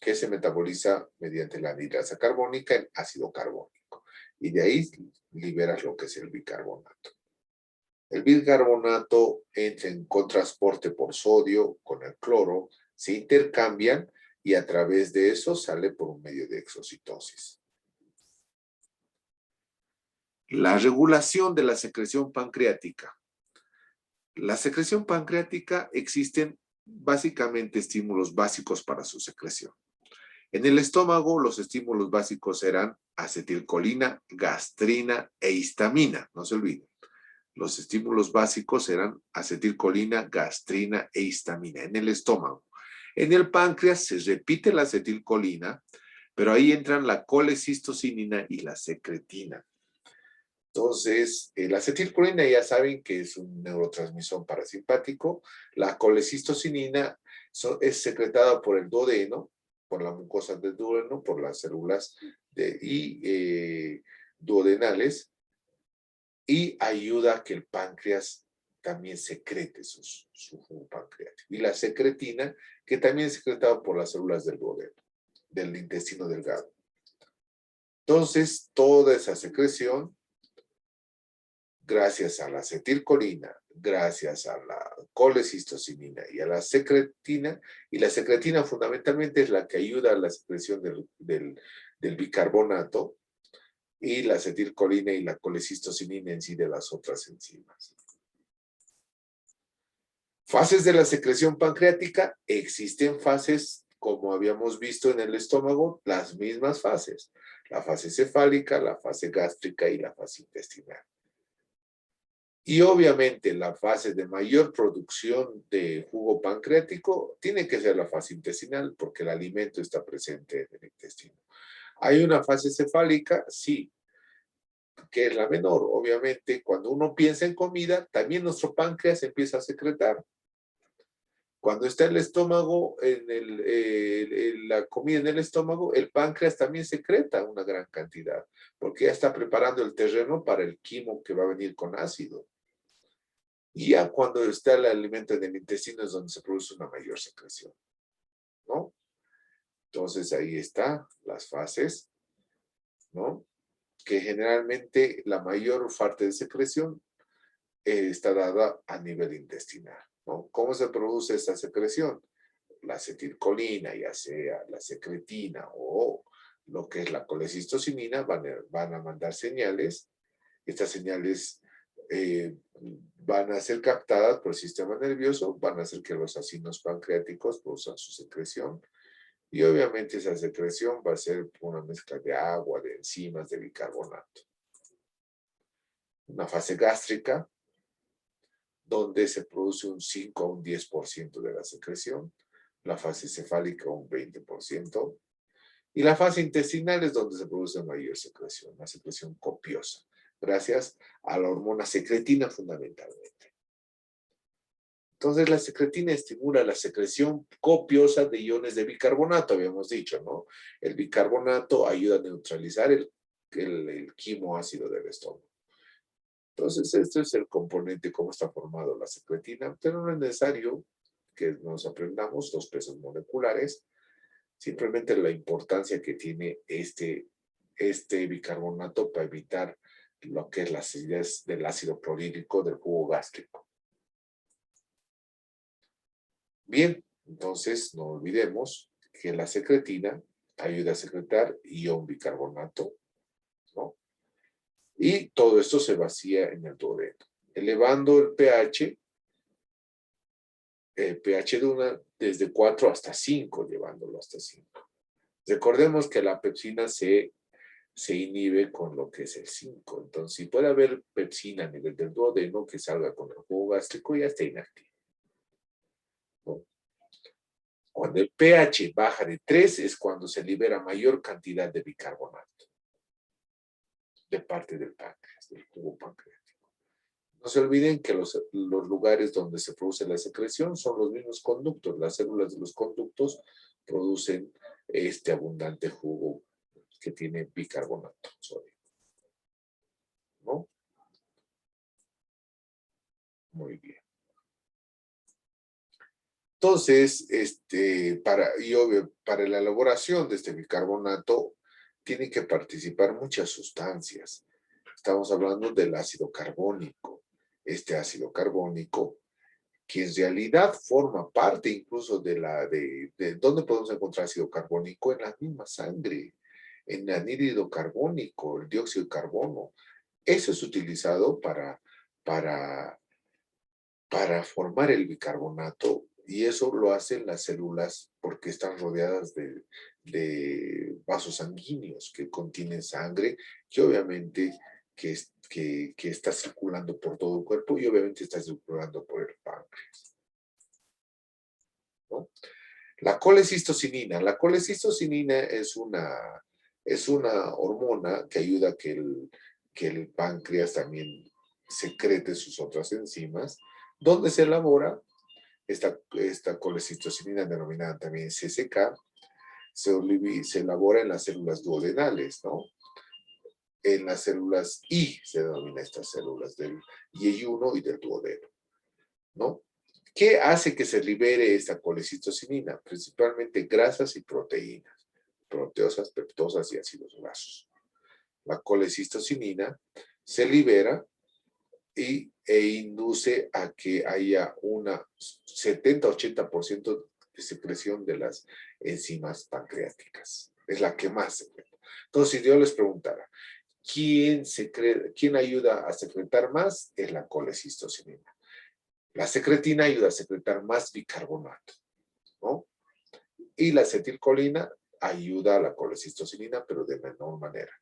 que se metaboliza mediante la anhidrasa carbónica en ácido carbónico. Y de ahí liberas lo que es el bicarbonato. El bicarbonato entra en cotransporte por sodio con el cloro, se intercambian y a través de eso sale por un medio de exocitosis. La regulación de la secreción pancreática. La secreción pancreática existen básicamente estímulos básicos para su secreción. En el estómago, los estímulos básicos eran acetilcolina, gastrina e histamina, no se olviden. Los estímulos básicos eran acetilcolina, gastrina e histamina en el estómago. En el páncreas se repite la acetilcolina, pero ahí entran la colecistocinina y la secretina. Entonces, la acetilcolina ya saben que es un neurotransmisor parasimpático. La colecistocinina es secretada por el duodeno, por la mucosa del duodeno, por las células duodenales, y ayuda a que el páncreas también secrete su jugo pancreático. Y la secretina, que también es secretada por las células del duodeno, del intestino delgado. Entonces, toda esa secreción, gracias a la acetilcolina, gracias a la colecistocinina y a la secretina, y la secretina fundamentalmente es la que ayuda a la secreción del bicarbonato, y la acetilcolina y la colecistocinina en sí de las otras enzimas. Fases de la secreción pancreática. Existen fases, como habíamos visto en el estómago, las mismas fases. La fase cefálica, la fase gástrica y la fase intestinal. Y obviamente la fase de mayor producción de jugo pancreático tiene que ser la fase intestinal porque el alimento está presente en el intestino. ¿Hay una fase cefálica? Sí, que es la menor. Obviamente, cuando uno piensa en comida, también nuestro páncreas empieza a secretar. Cuando está el estómago, la comida en el estómago, el páncreas también secreta una gran cantidad, porque ya está preparando el terreno para el quimo que va a venir con ácido. Y ya cuando está el alimento en el intestino es donde se produce una mayor secreción. ¿no? Entonces ahí están las fases, ¿no? Que generalmente la mayor parte de secreción está dada a nivel intestinal, ¿no? ¿Cómo se produce esta secreción? La acetilcolina, ya sea la secretina o lo que es la colecistocinina, van a mandar señales. Estas señales van a ser captadas por el sistema nervioso, van a hacer que los ácidos pancreáticos produzcan su secreción. Y obviamente esa secreción va a ser una mezcla de agua, de enzimas, de bicarbonato. Una fase gástrica, donde se produce un 5 a un 10% de la secreción. La fase cefálica un 20%. Y la fase intestinal es donde se produce mayor secreción, una secreción copiosa, gracias a la hormona secretina fundamentalmente. Entonces la secretina estimula la secreción copiosa de iones de bicarbonato, habíamos dicho, ¿no? El bicarbonato ayuda a neutralizar el quimoácido del estómago. Entonces, este es el componente, cómo está formado la secretina, pero no es necesario que nos aprendamos los pesos moleculares, simplemente la importancia que tiene este bicarbonato para evitar lo que es la acidez del ácido clorhídrico del jugo gástrico. Bien, entonces no olvidemos que la secretina ayuda a secretar ion bicarbonato, ¿no? Y todo esto se vacía en el duodeno, elevando el pH de una desde 4 hasta 5, llevándolo hasta 5. Recordemos que la pepsina se inhibe con lo que es el 5. Entonces, si puede haber pepsina a nivel del duodeno que salga con el jugo gástrico, ya está inactivo, ¿no? Cuando el pH baja de 3 es cuando se libera mayor cantidad de bicarbonato de parte del páncreas, del jugo pancreático. No se olviden que los lugares donde se produce la secreción son los mismos conductos. Las células de los conductos producen este abundante jugo que tiene bicarbonato sódico, ¿no? Muy bien. Entonces, para la elaboración de este bicarbonato tiene que participar muchas sustancias. Estamos hablando del ácido carbónico. Este ácido carbónico, que en realidad forma parte incluso de ¿dónde podemos encontrar ácido carbónico? En la misma sangre, en el anhídrido carbónico, el dióxido de carbono. Eso es utilizado para formar el bicarbonato, y eso lo hacen las células porque están rodeadas de vasos sanguíneos que contienen sangre, que obviamente que está circulando por todo el cuerpo y obviamente está circulando por el páncreas, ¿no? La colecistocinina. La colecistocinina es una hormona que ayuda a que el páncreas también secrete sus otras enzimas, donde se elabora esta colecistocinina denominada también CCK, se elabora en las células duodenales, ¿no? En las células I se denomina estas células del IE1 y del duodeno, ¿no? ¿Qué hace que se libere esta colecistocinina? Principalmente grasas y proteínas, proteosas, peptosas y ácidos grasos. La colecistocinina se libera e induce a que haya una 70-80% de secreción de las enzimas pancreáticas. Es la que más secreta. Entonces, si yo les preguntara, ¿quién ayuda a secretar más? Es la colecistocinina. La secretina ayuda a secretar más bicarbonato, ¿no? Y la acetilcolina ayuda a la colecistocinina, pero de menor manera.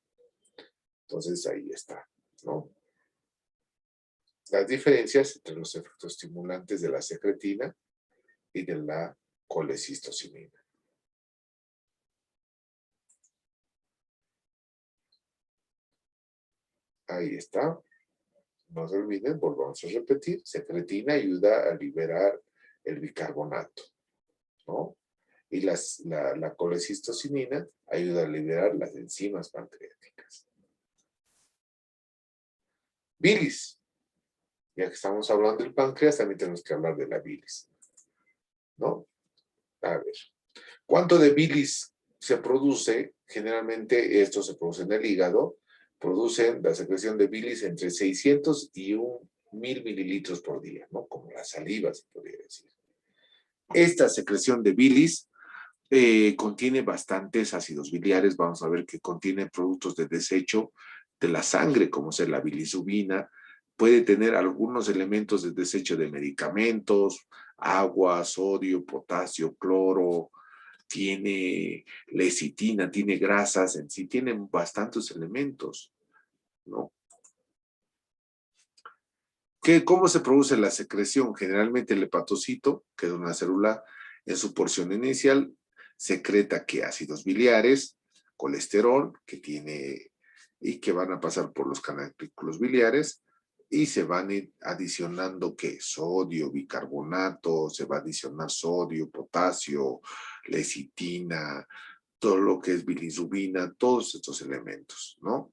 Entonces, ahí está, ¿no? Las diferencias entre los efectos estimulantes de la secretina y de la colecistocinina. Ahí está. No se olviden, volvamos a repetir. Secretina ayuda a liberar el bicarbonato, ¿no? Y la colecistocinina ayuda a liberar las enzimas pancreáticas. Bilis. Ya que estamos hablando del páncreas, también tenemos que hablar de la bilis, ¿no? A ver. ¿Cuánto de bilis se produce? Generalmente esto se produce en el hígado. Producen la secreción de bilis entre 600 y 1000 mililitros por día, ¿no? Como la saliva, se podría decir. Esta secreción de bilis contiene bastantes ácidos biliares. Vamos a ver que contiene productos de desecho de la sangre, como es la bilisubina. Puede tener algunos elementos de desecho de medicamentos, agua, sodio, potasio, cloro, tiene lecitina, tiene grasas en sí, tiene bastantes elementos, ¿no? ¿Cómo se produce la secreción? Generalmente el hepatocito, que es una célula, en su porción inicial, secreta que ácidos biliares, colesterol, que tiene y que van a pasar por los canalículos biliares, y se van adicionando que sodio, bicarbonato, se va a adicionar sodio, potasio, lecitina, todo lo que es bilisubina, todos estos elementos, ¿no?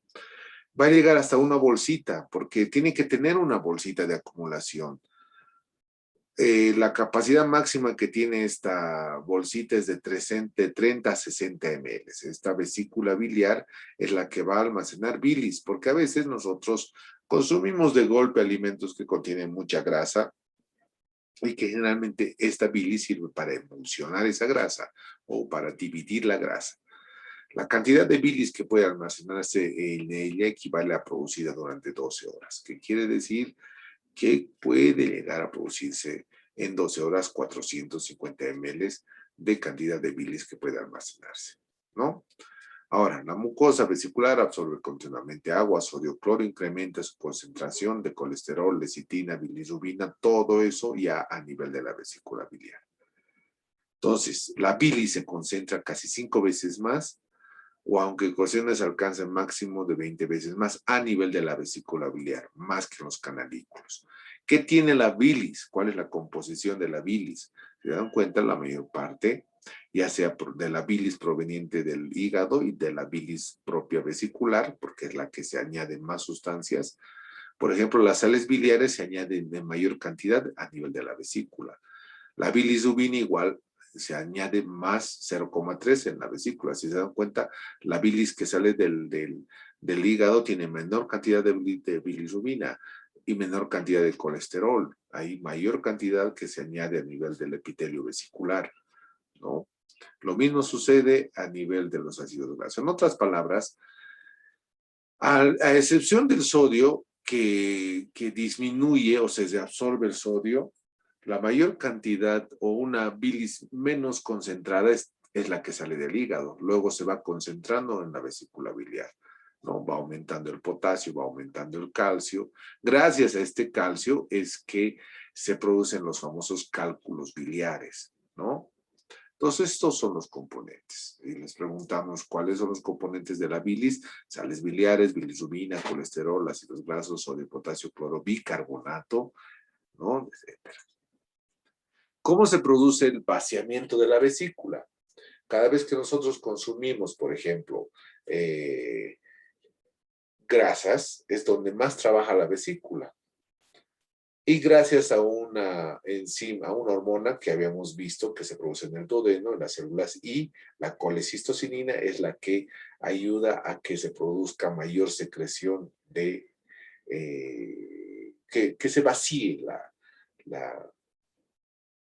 Va a llegar hasta una bolsita, porque tiene que tener una bolsita de acumulación. La capacidad máxima que tiene esta bolsita es de 30 a 60 ml. Esta vesícula biliar es la que va a almacenar bilis, porque a veces nosotros consumimos de golpe alimentos que contienen mucha grasa y que generalmente esta bilis sirve para emulsionar esa grasa o para dividir la grasa. La cantidad de bilis que puede almacenarse en ella equivale a producida durante 12 horas, que quiere decir que puede llegar a producirse en 12 horas 450 ml de cantidad de bilis que puede almacenarse, ¿no? Ahora, la mucosa vesicular absorbe continuamente agua, sodio, cloro, incrementa su concentración de colesterol, lecitina, bilirrubina, todo eso ya a nivel de la vesícula biliar. Entonces, la bilis se concentra casi 5 veces más, o aunque en ocasiones alcanza el máximo de 20 veces más a nivel de la vesícula biliar, más que los canalículos. ¿Qué tiene la bilis? ¿Cuál es la composición de la bilis? Se dan cuenta, la mayor parte, ya sea de la bilis proveniente del hígado y de la bilis propia vesicular, porque es la que se añaden más sustancias. Por ejemplo, las sales biliares se añaden en mayor cantidad a nivel de la vesícula. La bilisubina igual se añade más 0,3 en la vesícula. Si se dan cuenta, la bilis que sale del hígado tiene menor cantidad de bilisubina y menor cantidad de colesterol. Hay mayor cantidad que se añade a nivel del epitelio vesicular, ¿no? Lo mismo sucede a nivel de los ácidos grasos. En otras palabras, a excepción del sodio, que disminuye o se absorbe el sodio, la mayor cantidad o una bilis menos concentrada es la que sale del hígado. Luego se va concentrando en la vesícula biliar, ¿no? Va aumentando el potasio, va aumentando el calcio. Gracias a este calcio es que se producen los famosos cálculos biliares, ¿no? Entonces, estos son los componentes. Y les preguntamos cuáles son los componentes de la bilis: sales biliares, bilisubina, colesterol, ácidos grasos, sodio, potasio, cloro, bicarbonato, ¿no? Etcétera. ¿Cómo se produce el vaciamiento de la vesícula? Cada vez que nosotros consumimos, por ejemplo, grasas, es donde más trabaja la vesícula. Y gracias a una enzima, a una hormona que habíamos visto que se produce en el duodeno, en las células I, la colecistocinina es la que ayuda a que se produzca mayor secreción de, que se vacíe la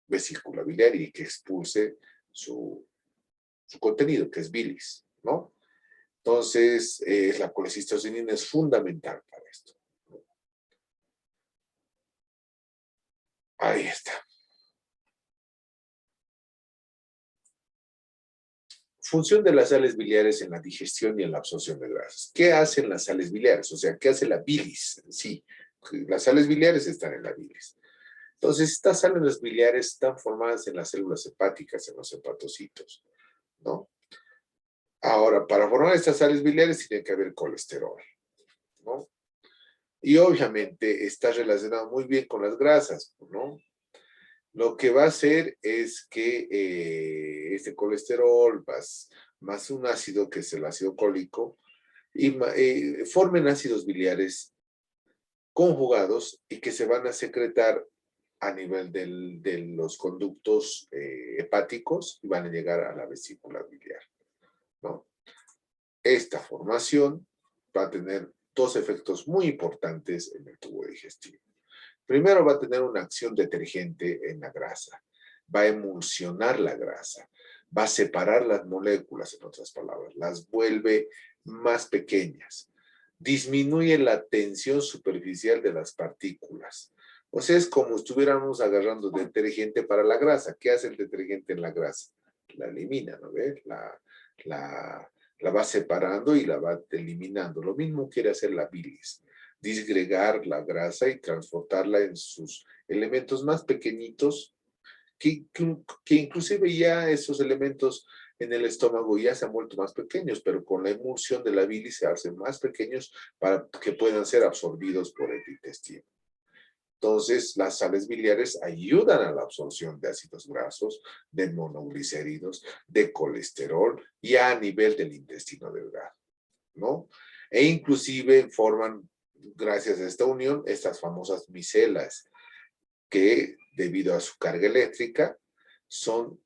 vesícula biliar y que expulse su contenido, que es bilis, ¿no? Entonces, la colecistocinina es fundamental para esto. Ahí está. Función de las sales biliares en la digestión y en la absorción de grasas. ¿Qué hacen las sales biliares? O sea, ¿qué hace la bilis en sí? Las sales biliares están en la bilis. Entonces, estas sales biliares están formadas en las células hepáticas, en los hepatocitos, ¿no? Ahora, para formar estas sales biliares tiene que haber colesterol, ¿no? Y obviamente está relacionado muy bien con las grasas, ¿no? Lo que va a hacer es que este colesterol más un ácido que es el ácido cólico y formen ácidos biliares conjugados y que se van a secretar a nivel de los conductos hepáticos y van a llegar a la vesícula biliar, ¿no? Esta formación va a tener dos efectos muy importantes en el tubo digestivo. Primero, va a tener una acción detergente en la grasa, va a emulsionar la grasa, va a separar las moléculas, en otras palabras, las vuelve más pequeñas, disminuye la tensión superficial de las partículas. O sea, es como estuviéramos agarrando detergente para la grasa. ¿Qué hace el detergente en la grasa? La elimina, ¿no ves? La va separando y la va eliminando. Lo mismo quiere hacer la bilis, disgregar la grasa y transportarla en sus elementos más pequeñitos, que inclusive ya esos elementos en el estómago ya se han vuelto más pequeños, pero con la emulsión de la bilis se hacen más pequeños para que puedan ser absorbidos por el intestino. Entonces, las sales biliares ayudan a la absorción de ácidos grasos, de monoglicéridos, de colesterol y a nivel del intestino delgado, ¿no? E inclusive forman, gracias a esta unión, estas famosas micelas, que debido a su carga eléctrica son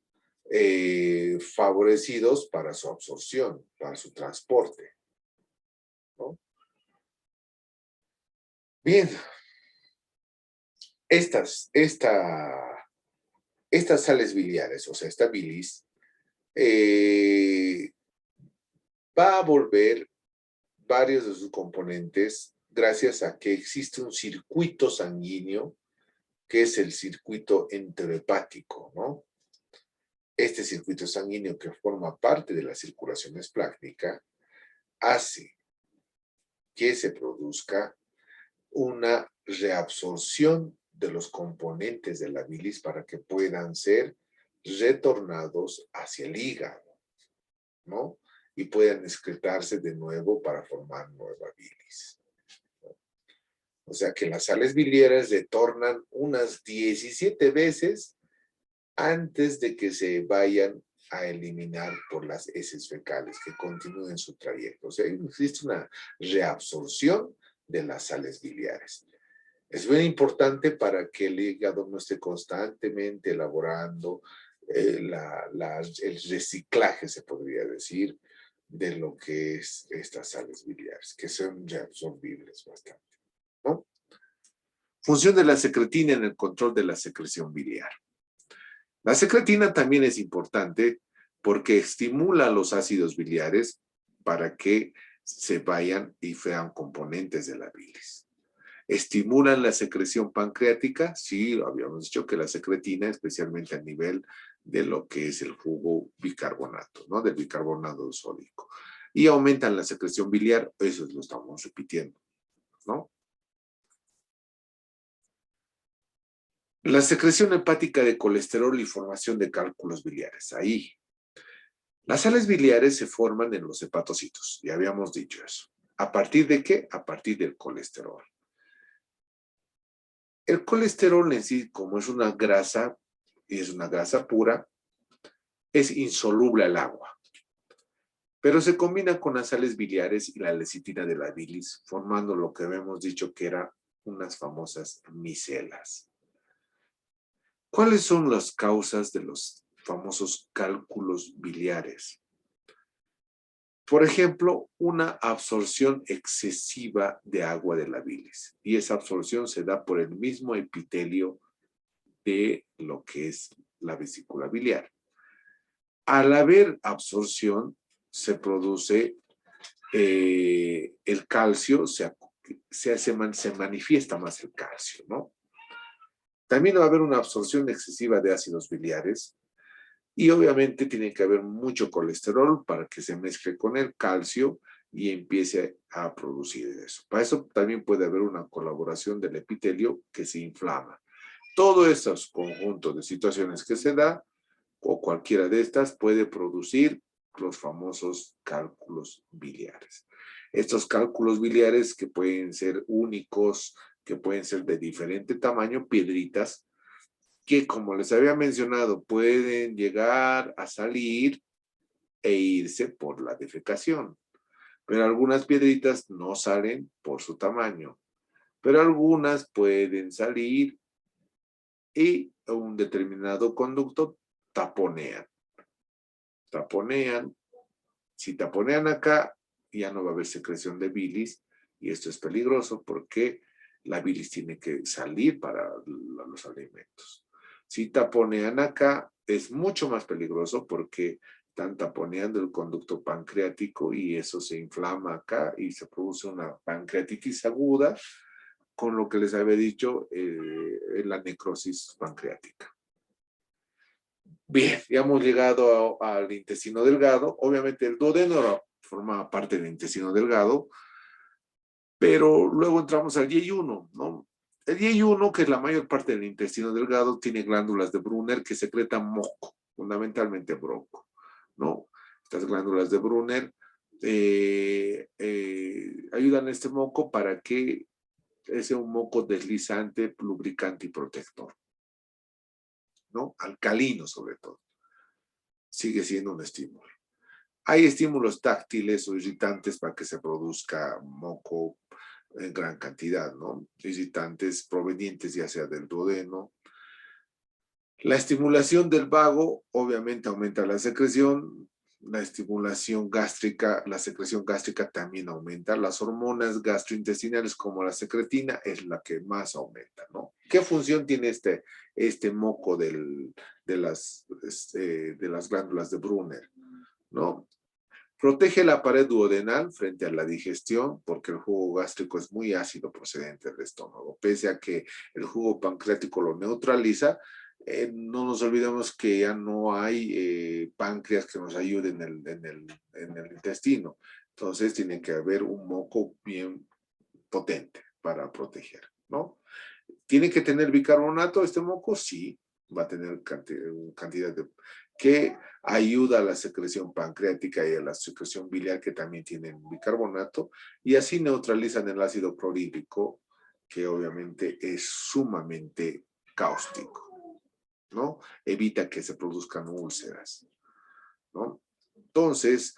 favorecidos para su absorción, para su transporte, ¿no? Bien, estas sales biliares, o sea, esta bilis, eh, va a volver varios de sus componentes gracias a que existe un circuito sanguíneo que es el circuito enterohepático, ¿no? Este circuito sanguíneo que forma parte de la circulación esplácnica hace que se produzca una reabsorción de los componentes de la bilis para que puedan ser retornados hacia el hígado, ¿no? Y puedan excretarse de nuevo para formar nueva bilis. O sea que las sales biliares retornan unas 17 veces antes de que se vayan a eliminar por las heces fecales, que continúen su trayecto. O sea, existe una reabsorción de las sales biliares. Es muy importante para que el hígado no esté constantemente elaborando el reciclaje, se podría decir, de lo que es estas sales biliares, que son reabsorbibles bastante, ¿no? Función de la secretina en el control de la secreción biliar. La secretina también es importante porque estimula los ácidos biliares para que se vayan y sean componentes de la bilis. ¿Estimulan la secreción pancreática? Sí, habíamos dicho que la secretina, especialmente a nivel de lo que es el jugo bicarbonato, ¿no? Del bicarbonato sódico. Y aumentan la secreción biliar, eso lo estamos repitiendo, ¿no? La secreción hepática de colesterol y formación de cálculos biliares. Ahí. Las sales biliares se forman en los hepatocitos, ya habíamos dicho eso. ¿A partir de qué? A partir del colesterol. El colesterol en sí, como es una grasa, y es una grasa pura, es insoluble al agua. Pero se combina con las sales biliares y la lecitina de la bilis, formando lo que habíamos dicho que eran unas famosas micelas. ¿Cuáles son las causas de los famosos cálculos biliares? Por ejemplo, una absorción excesiva de agua de la bilis. Y esa absorción se da por el mismo epitelio de lo que es la vesícula biliar. Al haber absorción, se produce el calcio, se manifiesta más el calcio, ¿no? También va a haber una absorción excesiva de ácidos biliares y obviamente tiene que haber mucho colesterol para que se mezcle con el calcio y empiece a producir eso. Para eso también puede haber una colaboración del epitelio que se inflama. Todos estos conjuntos de situaciones que se da o cualquiera de estas puede producir los famosos cálculos biliares. Estos cálculos biliares que pueden ser únicos, que pueden ser de diferente tamaño, piedritas, que como les había mencionado, pueden llegar a salir e irse por la defecación. Pero algunas piedritas no salen por su tamaño, pero algunas pueden salir y un determinado conducto taponean. Taponean. Si taponean acá, ya no va a haber secreción de bilis, y esto es peligroso porque la bilis tiene que salir para los alimentos. Si taponean acá, es mucho más peligroso porque están taponeando el conducto pancreático y eso se inflama acá y se produce una pancreatitis aguda, con lo que les había dicho, la necrosis pancreática. Bien, ya hemos llegado al intestino delgado. Obviamente el duodeno formaba parte del intestino delgado, pero luego entramos al yeyuno, ¿no? El yeyuno, que es la mayor parte del intestino delgado, tiene glándulas de Brunner que secretan moco, fundamentalmente bronco, ¿no? Estas glándulas de Brunner ayudan a este moco para que sea un moco deslizante, lubricante y protector, ¿no? Alcalino sobre todo. Sigue siendo un estímulo. Hay estímulos táctiles o irritantes para que se produzca moco en gran cantidad, ¿no? Irritantes provenientes ya sea del duodeno. La estimulación del vago obviamente aumenta la secreción. La estimulación gástrica, la secreción gástrica también aumenta. Las hormonas gastrointestinales como la secretina es la que más aumenta, ¿no? ¿Qué función tiene este moco de las glándulas de Brunner, ¿no? Protege la pared duodenal frente a la digestión porque el jugo gástrico es muy ácido procedente del estómago. Pese a que el jugo pancreático lo neutraliza, no nos olvidemos que ya no hay páncreas que nos ayuden en el intestino. Entonces tiene que haber un moco bien potente para proteger, ¿no? ¿Tiene que tener bicarbonato este moco? Sí, va a tener cantidad de... que ayuda a la secreción pancreática y a la secreción biliar que también tienen bicarbonato y así neutralizan el ácido clorhídrico que obviamente es sumamente cáustico, ¿no? Evita que se produzcan úlceras, ¿no? Entonces,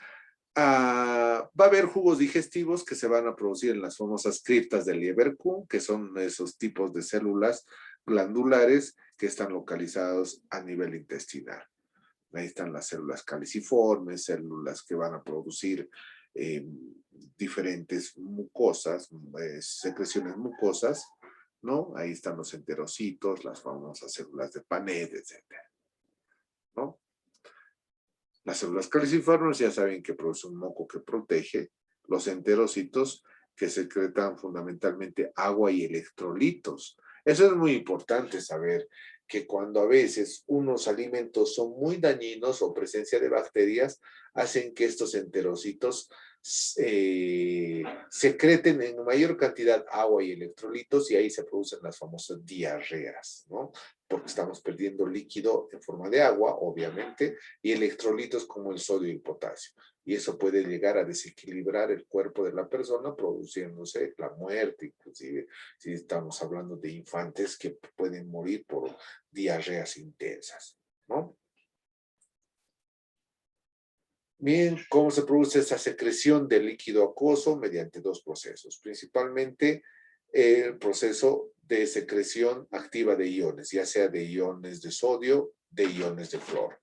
va a haber jugos digestivos que se van a producir en las famosas criptas del Lieberkühn, que son esos tipos de células glandulares que están localizados a nivel intestinal. Ahí están las células caliciformes, células que van a producir diferentes mucosas, secreciones mucosas, ¿no? Ahí están los enterocitos, las famosas células de Paneth, etcétera, ¿no? Las células caliciformes ya saben que produce un moco que protege, los enterocitos que secretan fundamentalmente agua y electrolitos. Eso es muy importante saber que cuando a veces unos alimentos son muy dañinos o presencia de bacterias, hacen que estos enterocitos secreten en mayor cantidad agua y electrolitos y ahí se producen las famosas diarreas, ¿no? Porque estamos perdiendo líquido en forma de agua, obviamente, y electrolitos como el sodio y el potasio. Y eso puede llegar a desequilibrar el cuerpo de la persona, produciéndose la muerte, inclusive si estamos hablando de infantes que pueden morir por diarreas intensas, ¿no? Bien, ¿cómo se produce esa secreción de líquido acuoso? Mediante dos procesos, principalmente el proceso de secreción activa de iones, ya sea de iones de sodio, de iones de cloro,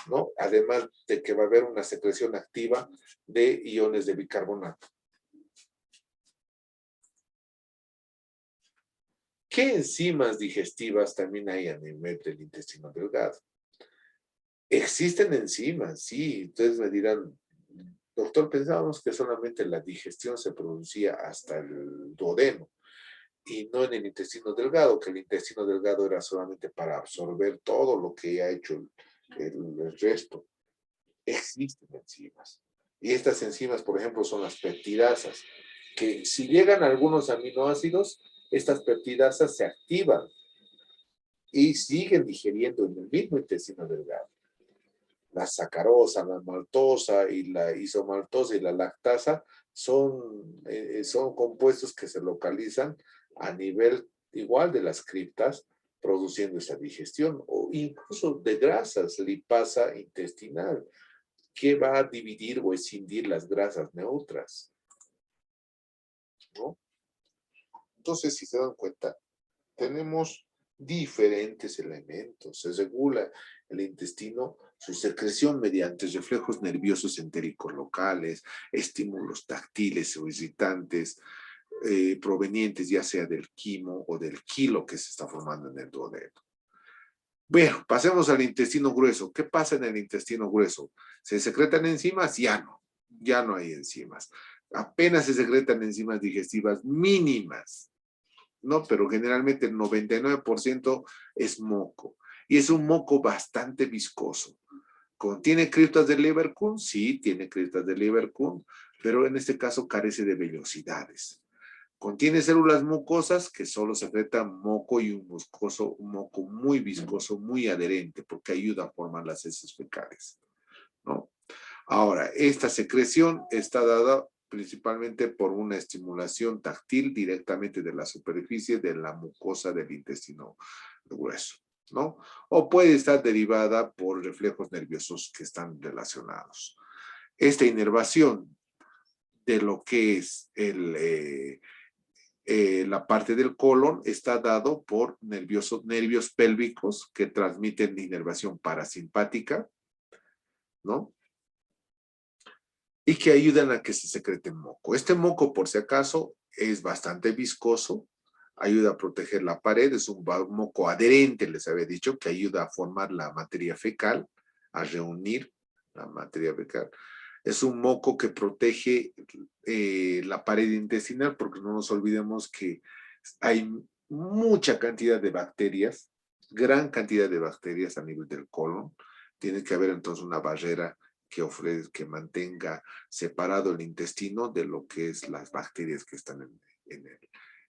¿no? Además de que va a haber una secreción activa de iones de bicarbonato. ¿Qué enzimas digestivas también hay a nivel del intestino delgado? Existen enzimas, sí. Ustedes me dirán, doctor, pensábamos que solamente la digestión se producía hasta el duodeno y no en el intestino delgado, que el intestino delgado era solamente para absorber todo lo que ha hecho el resto. Existen enzimas. Y estas enzimas, por ejemplo, son las peptidasas, que si llegan algunos aminoácidos, estas peptidasas se activan y siguen digiriendo en el mismo intestino delgado. La sacarosa, la maltosa y la isomaltosa y la lactasa son compuestos que se localizan a nivel igual de las criptas, produciendo esa digestión, o incluso de grasas, lipasa intestinal, que va a dividir o escindir las grasas neutras, ¿no? Entonces, si se dan cuenta, tenemos diferentes elementos. Se regula el intestino, su secreción mediante reflejos nerviosos entéricos locales, estímulos táctiles o irritantes provenientes ya sea del quimo o del quilo que se está formando en el duodeno. Bueno, pasemos al intestino grueso. ¿Qué pasa en el intestino grueso? ¿Se secretan enzimas? Ya no hay enzimas. Apenas se secretan enzimas digestivas mínimas, ¿no? Pero generalmente el 99% es moco. Y es un moco bastante viscoso. ¿Contiene criptas de Leverkuhn? Sí, tiene criptas de Leverkuhn, pero en este caso carece de vellosidades. Contiene células mucosas que solo secretan moco y un moco muy viscoso, muy adherente, porque ayuda a formar las heces fecales, ¿no? Ahora, esta secreción está dada principalmente por una estimulación táctil directamente de la superficie de la mucosa del intestino grueso, ¿no? O puede estar derivada por reflejos nerviosos que están relacionados. Esta inervación de lo que es la parte del colon está dado por nervios pélvicos que transmiten inervación parasimpática, ¿no? Y que ayudan a que se secrete moco. Este moco, por si acaso, es bastante viscoso, ayuda a proteger la pared, es un moco adherente, les había dicho, que ayuda a formar la materia fecal, a reunir la materia fecal. Es un moco que protege la pared intestinal, porque no nos olvidemos que hay mucha cantidad de bacterias, gran cantidad de bacterias a nivel del colon. Tiene que haber entonces una barrera que mantenga separado el intestino de lo que es las bacterias que están en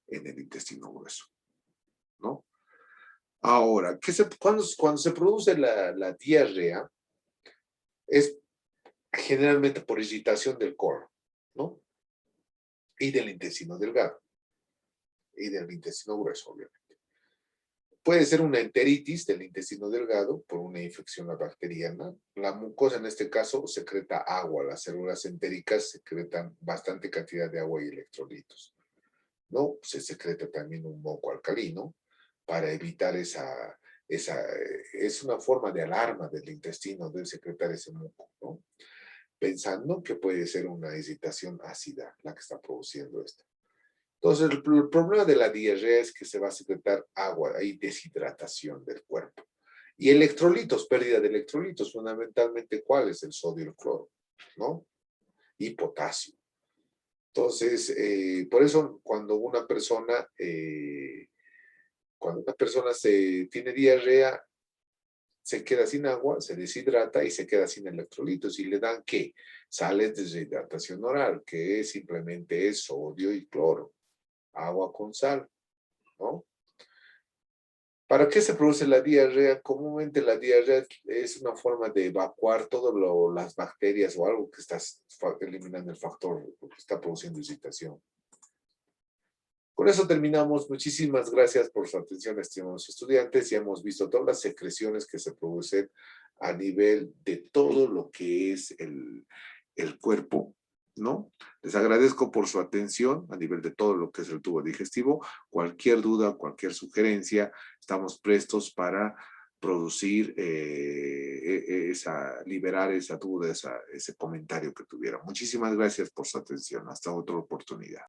el intestino grueso, ¿no? Ahora, cuando se produce la diarrea, es generalmente por irritación del colon, ¿no? Y del intestino delgado, y del intestino grueso, obviamente. Puede ser una enteritis del intestino delgado por una infección bacteriana. La mucosa en este caso secreta agua. Las células entéricas secretan bastante cantidad de agua y electrolitos, ¿no? Se secreta también un moco alcalino para evitar es una forma de alarma del intestino de secretar ese moco, ¿no? Pensando que puede ser una excitación ácida la que está produciendo esto. Entonces, el problema de la diarrea es que se va a secretar agua, hay deshidratación del cuerpo. Y electrolitos, pérdida de electrolitos, fundamentalmente, ¿cuál es? El sodio y el cloro, ¿no? Y potasio. Entonces, por eso cuando una persona tiene diarrea, se queda sin agua, se deshidrata y se queda sin electrolitos. Y le dan, ¿qué? Sales de deshidratación oral, que simplemente es sodio y cloro, agua con sal, ¿no? ¿Para qué se produce la diarrea? Comúnmente la diarrea es una forma de evacuar todas las bacterias o algo que estás eliminando el factor que está produciendo irritación. Con eso terminamos. Muchísimas gracias por su atención, estimados estudiantes. Ya hemos visto todas las secreciones que se producen a nivel de todo lo que es el cuerpo, ¿no? Les agradezco por su atención a nivel de todo lo que es el tubo digestivo. Cualquier duda, cualquier sugerencia, estamos prestos para producir, liberar esa duda, ese comentario que tuvieran. Muchísimas gracias por su atención. Hasta otra oportunidad.